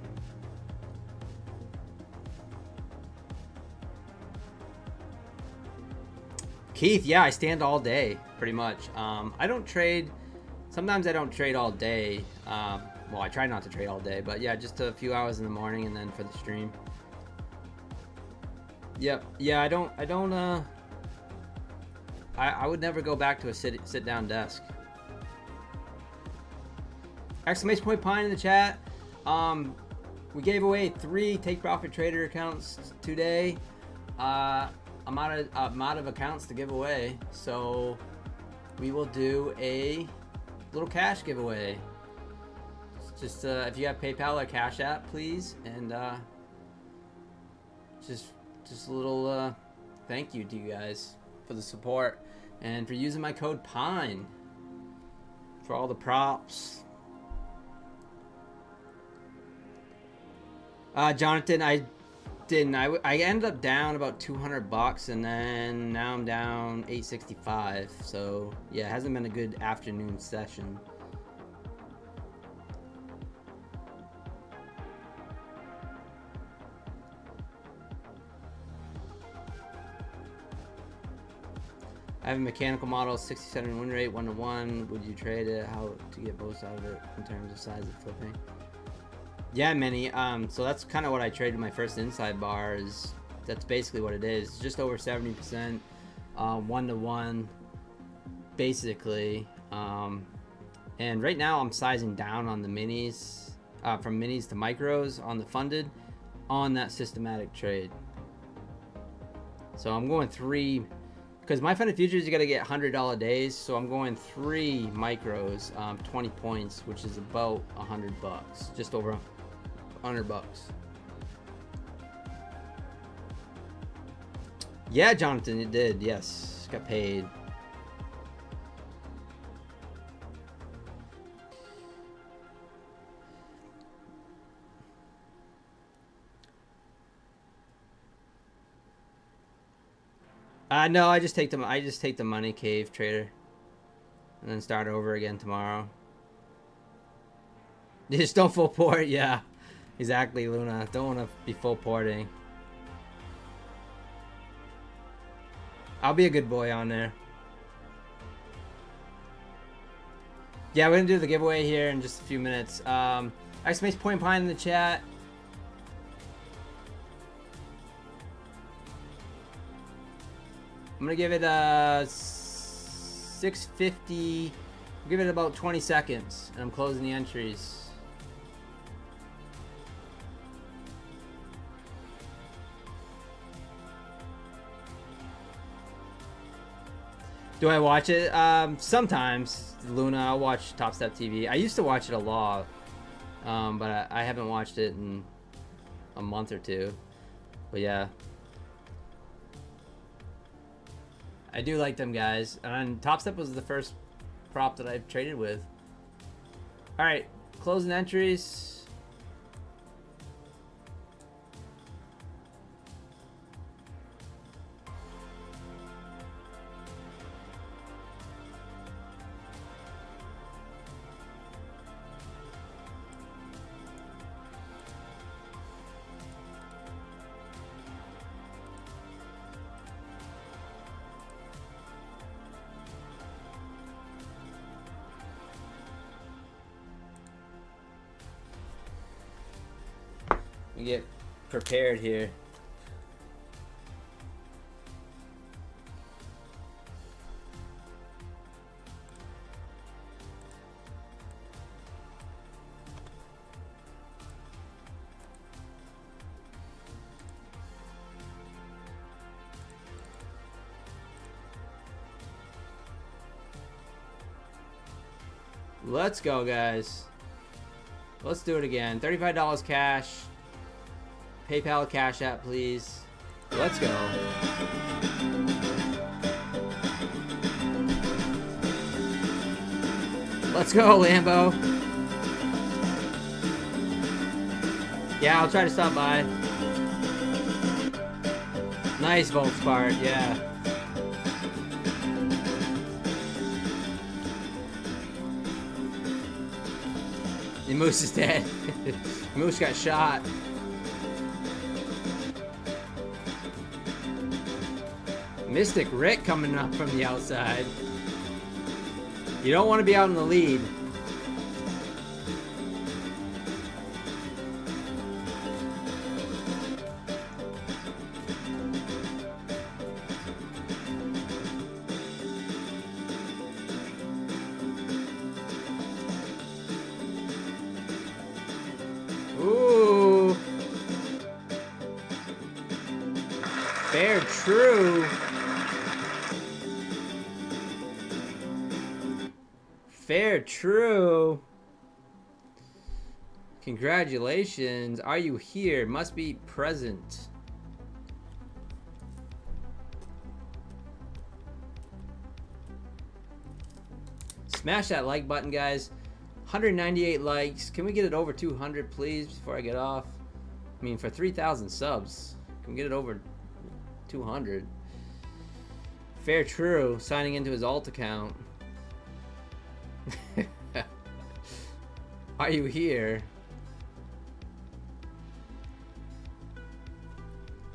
Keith, yeah, I stand all day, pretty much. I don't trade. Sometimes I don't trade all day. Well, I try not to trade all day, but yeah, just a few hours in the morning and then for the stream. Yep. Yeah, I would never go back to a sit down desk. Exclamation point Pine in the chat. We gave away 3 Take Profit Trader accounts today. I'm out of accounts to give away, so we will do a little cash giveaway. Just if you have PayPal or Cash App, please, and just a little thank you to you guys for the support and for using my code PINE for all the props. Jonathan, I didn't. I ended up down about $200, and then now I'm down $865. So yeah, it hasn't been a good afternoon session. I have a mechanical model, 67 win rate, 1-to-1. Would you trade it? How to get most out of it in terms of size of flipping? Yeah, many. So that's kind of what I traded my first inside bar. That's basically what it is. Just over 70%, 1-to-1, basically. And right now I'm sizing down on the minis, from minis to micros on the funded, on that systematic trade. So I'm going 3, because my funded futures you got to get $100 days. So I'm going 3 micros, 20 points, which is about $100, just over $100. Yeah, Jonathan, it did. Yes, got paid. No, I just take the money cave trader, and then start over again tomorrow. Just don't full port, yeah, exactly, Luna. Don't want to be full porting. I'll be a good boy on there. Yeah, we're gonna do the giveaway here in just a few minutes. Exclamation point pine in the chat. I'm gonna give it 650. Give it about 20 seconds, and I'm closing the entries. Do I watch it? Sometimes, Luna. I'll watch Topstep TV. I used to watch it a lot, but I haven't watched it in a month or two. But yeah, I do like them guys. And Topstep was the first prop that I've traded with. All right, closing entries. Get prepared here. Let's go, guys. Let's do it again. $35 cash. PayPal, Cash App, please. Let's go. Let's go, Lambo. Yeah, I'll try to stop by. Nice Volkspark, yeah. The moose is dead. The moose got shot. Mystic Rick coming up from the outside. You don't want to be out in the lead. Ooh. Fair true. Fair true. Congratulations. Are you here? Must be present. Smash that like button, guys. 198 likes. Can we get it over 200, please, before I get off? I mean, for 3,000 subs, can we get it over 200? Fair true. Signing into his alt account. Are you here?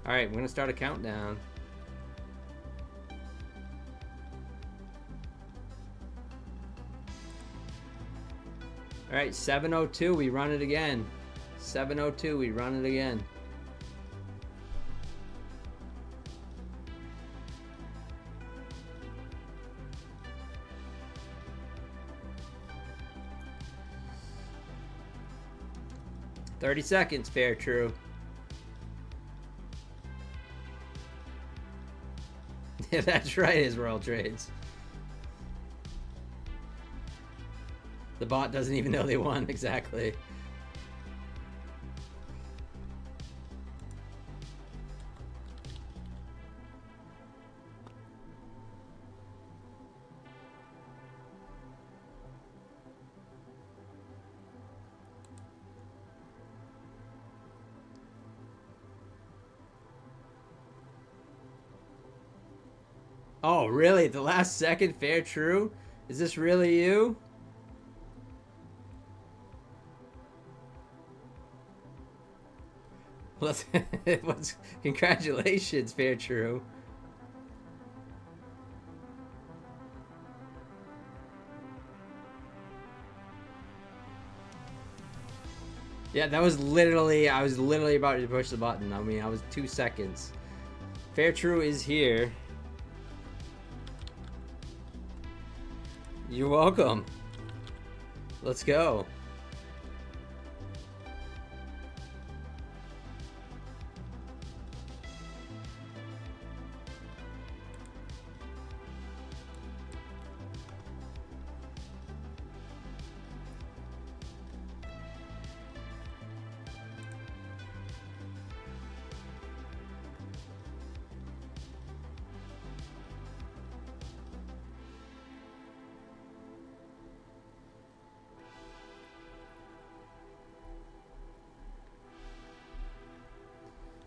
Alright, we're gonna start a countdown. Alright, 7:02, we run it again. 7:02, we run it again. $30 seconds, fair true. Yeah, that's right, his Royal Trades. The bot doesn't even know they won, exactly. Oh, really? The last second, fair true? Is this really you? Let's, congratulations, fair true. Yeah, that was literally, I was literally about to push the button. I mean, I was 2 seconds. Fair true is here. You're welcome. Let's go.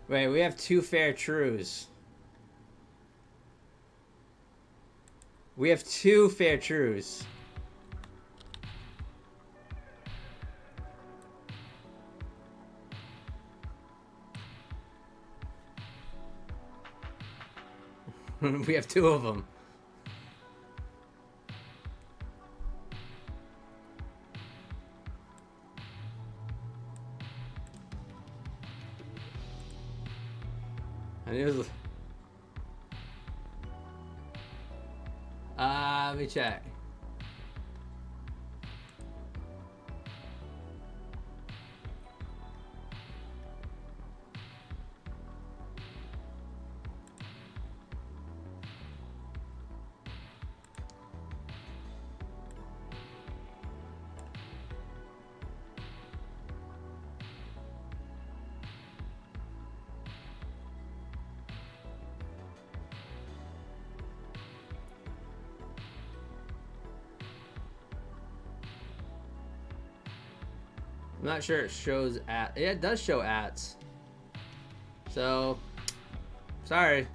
Wait, we have 2 fair trues. We have 2 fair trues. We have 2 of them. I knew it was... let me check. I'm not sure it shows at. Yeah, it does show ats. So, sorry.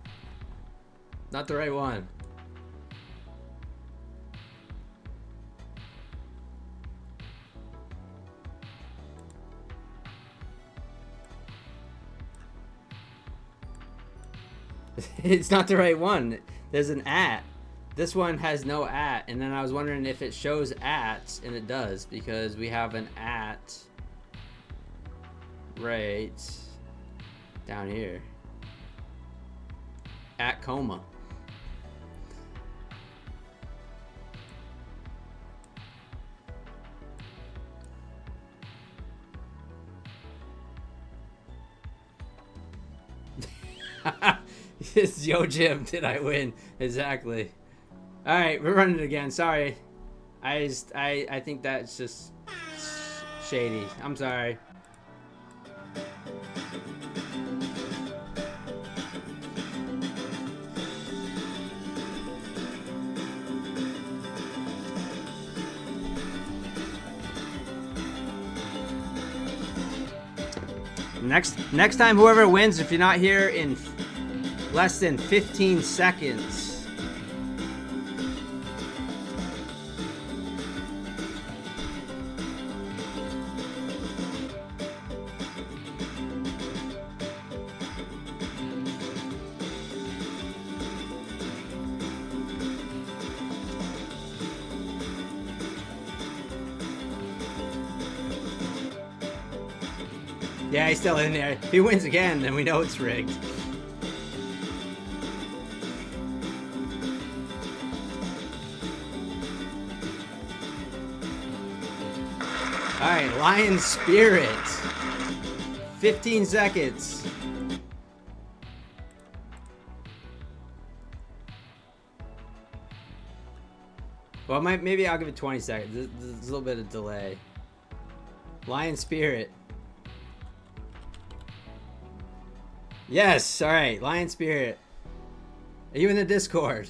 Not the right one. It's not the right one. There's an at. This one has no at, and then I was wondering if it shows at, and it does, because we have an at right down here. At coma. It's Yo Jim, did I win? Exactly. Alright, we're running it again. Sorry. I think that's just shady. I'm sorry. Next time, whoever wins, if you're not here in less than 15 seconds. Yeah, he's still in there. If he wins again, then we know it's rigged. Alright, Lion Spirit. 15 seconds. Well, maybe I'll give it 20 seconds. There's a little bit of delay. Lion Spirit. Yes, alright, Lion Spirit. Are you in the Discord?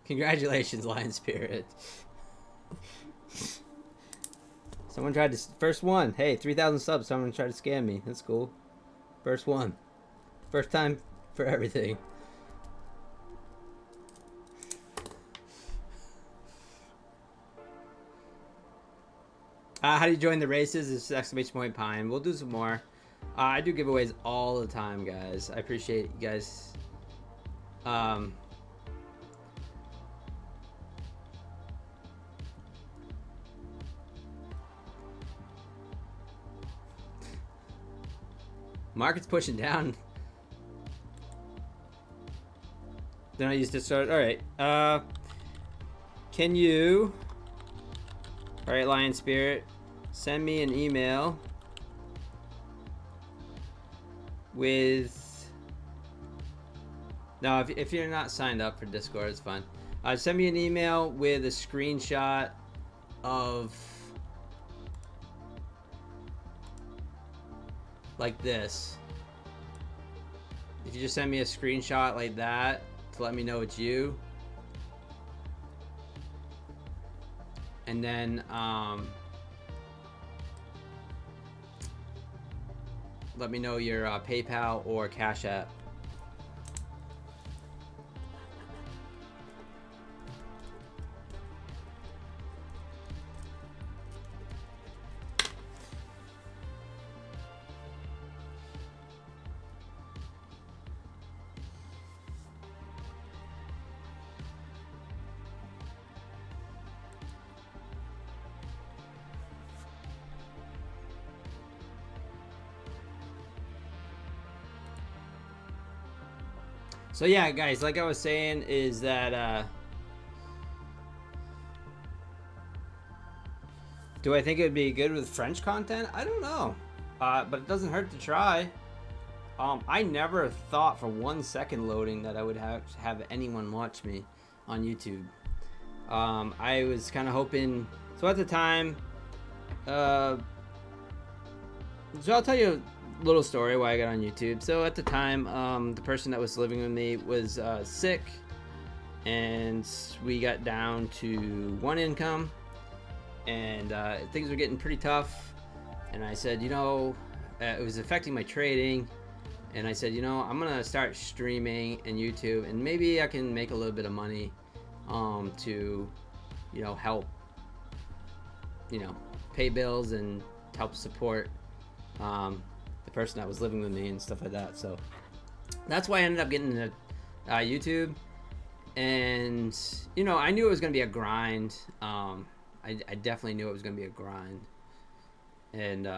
Congratulations, Lion Spirit. Someone tried to... First one. Hey, 3,000 subs. Someone tried to scam me. That's cool. First one. First time for everything. How do you join the races? It's exclamation point Pine. We'll do some more. I do giveaways all the time, guys. I appreciate you guys. Market's pushing down. Then I used to start. All right. Can you? All right, Lion Spirit, send me an email with. No, if you're not signed up for Discord, it's fine. Send me an email with a screenshot of like this. If you just send me a screenshot like that to let me know it's you. And then let me know your PayPal or Cash App. So yeah, guys, like I was saying, is that do I think it would be good with French content? I don't know, but it doesn't hurt to try. I never thought for 1 second loading that I would have anyone watch me on YouTube. I was kind of hoping. So at the time, so I'll tell you a little story why I got on YouTube. So at the time, the person that was living with me was sick, and we got down to one income, and things were getting pretty tough. And I said, you know, it was affecting my trading. And I said, you know, I'm gonna start streaming and YouTube, and maybe I can make a little bit of money to, you know, help, you know, pay bills and help support the person that was living with me and stuff like that. So that's why I ended up getting into YouTube. And, you know, I knew it was gonna be a grind. I definitely knew it was gonna be a grind. And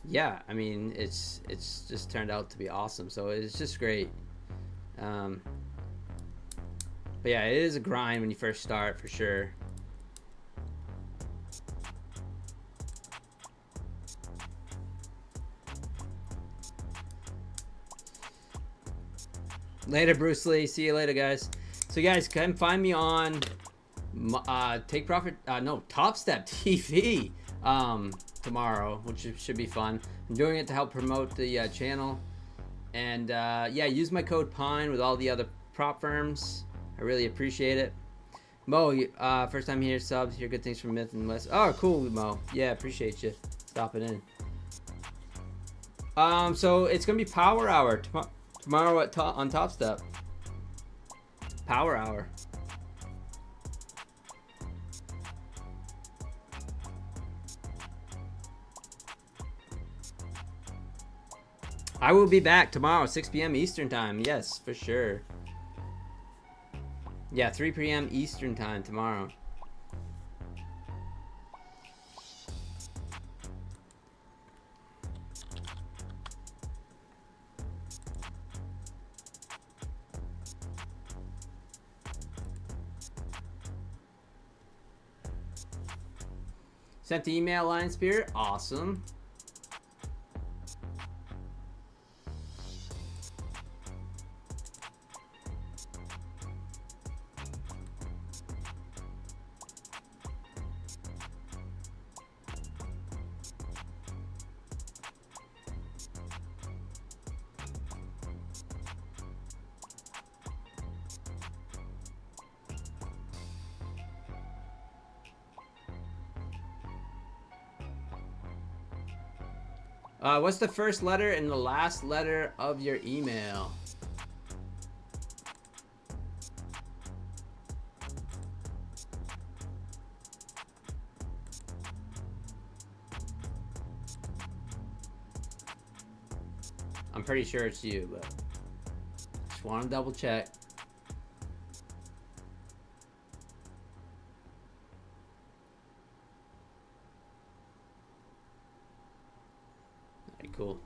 yeah, I mean, it's just turned out to be awesome. So it's just great. But yeah, it is a grind when you first start, for sure. Later, Bruce Lee. See you later, guys. So guys, come find me on Topstep TV tomorrow, which should be fun. I'm doing it to help promote the channel. And yeah, use my code PINE with all the other prop firms. I really appreciate it. Mo, first time here, subs. Hear good things from Myth and West. Oh, cool, Mo. Yeah, appreciate you stopping in. So it's gonna be Power Hour tomorrow on Topstep. Power Hour. I will be back tomorrow, 6 p.m. Eastern time. Yes, for sure. Yeah, 3 p.m. Eastern time tomorrow. Sent the email, Lion Spirit. Awesome. What's the first letter and the last letter of your email? I'm pretty sure it's you, but just want to double check. Alright, cool.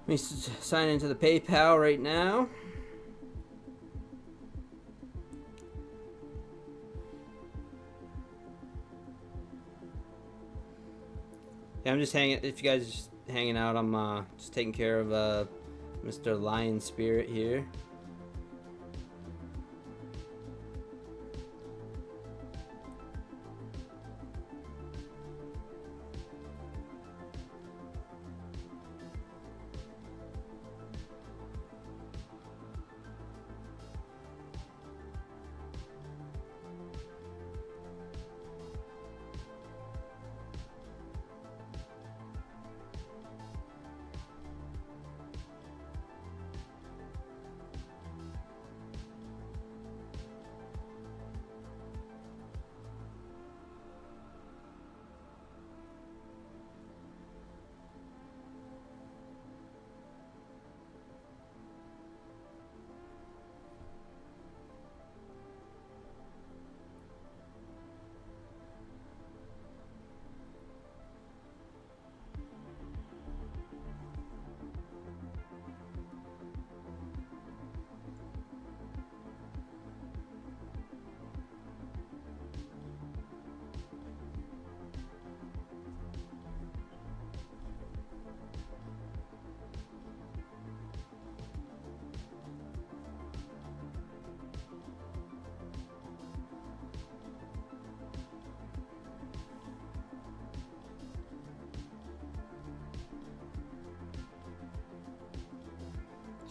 Let me sign into the PayPal right now. Yeah, I'm just hanging. If you guys are just hanging out, I'm just taking care of Mr. Lion Spirit here.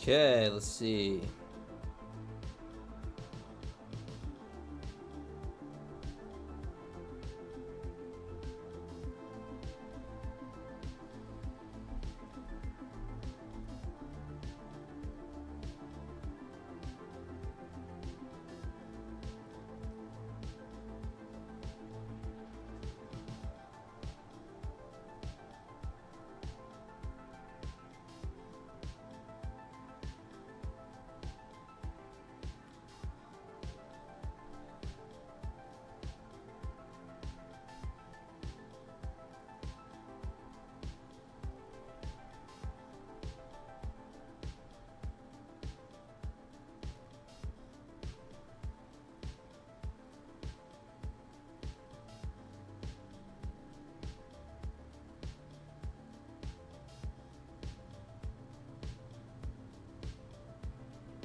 Okay, let's see.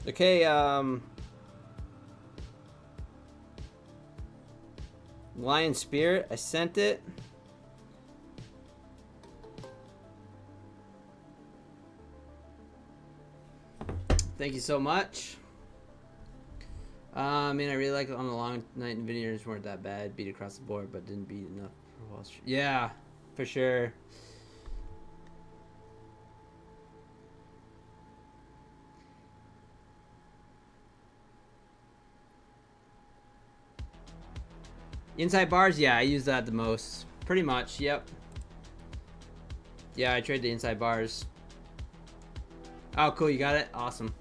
Okay, Lion Spirit, I sent it. Thank you so much. I mean, I really like it on the long night. Nvidia weren't that bad. Beat across the board, but didn't beat enough for Wall Street. Yeah, for sure. Inside bars, yeah, I use that the most. Pretty much, yep. Yeah, I trade the inside bars. Oh, cool, you got it? Awesome.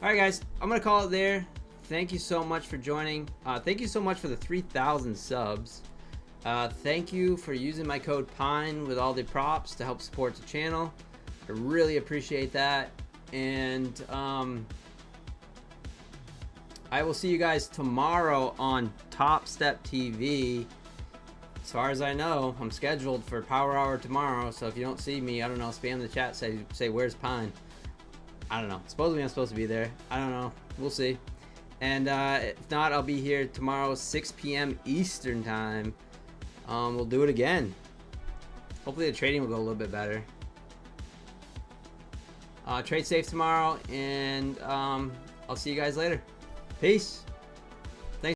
Alright, guys, I'm going to call it there. Thank you so much for joining. Thank you so much for the 3,000 subs. Thank you for using my code PINE with all the props to help support the channel. I really appreciate that. And I will see you guys tomorrow on Topstep TV. As far as I know, I'm scheduled for Power Hour tomorrow. So if you don't see me, I don't know, spam the chat, say where's Pine. I don't know. Supposedly I'm supposed to be there. I don't know. We'll see. And if not, I'll be here tomorrow, 6 p.m. Eastern time. We'll do it again. Hopefully the trading will go a little bit better. Trade safe tomorrow, and I'll see you guys later. Peace.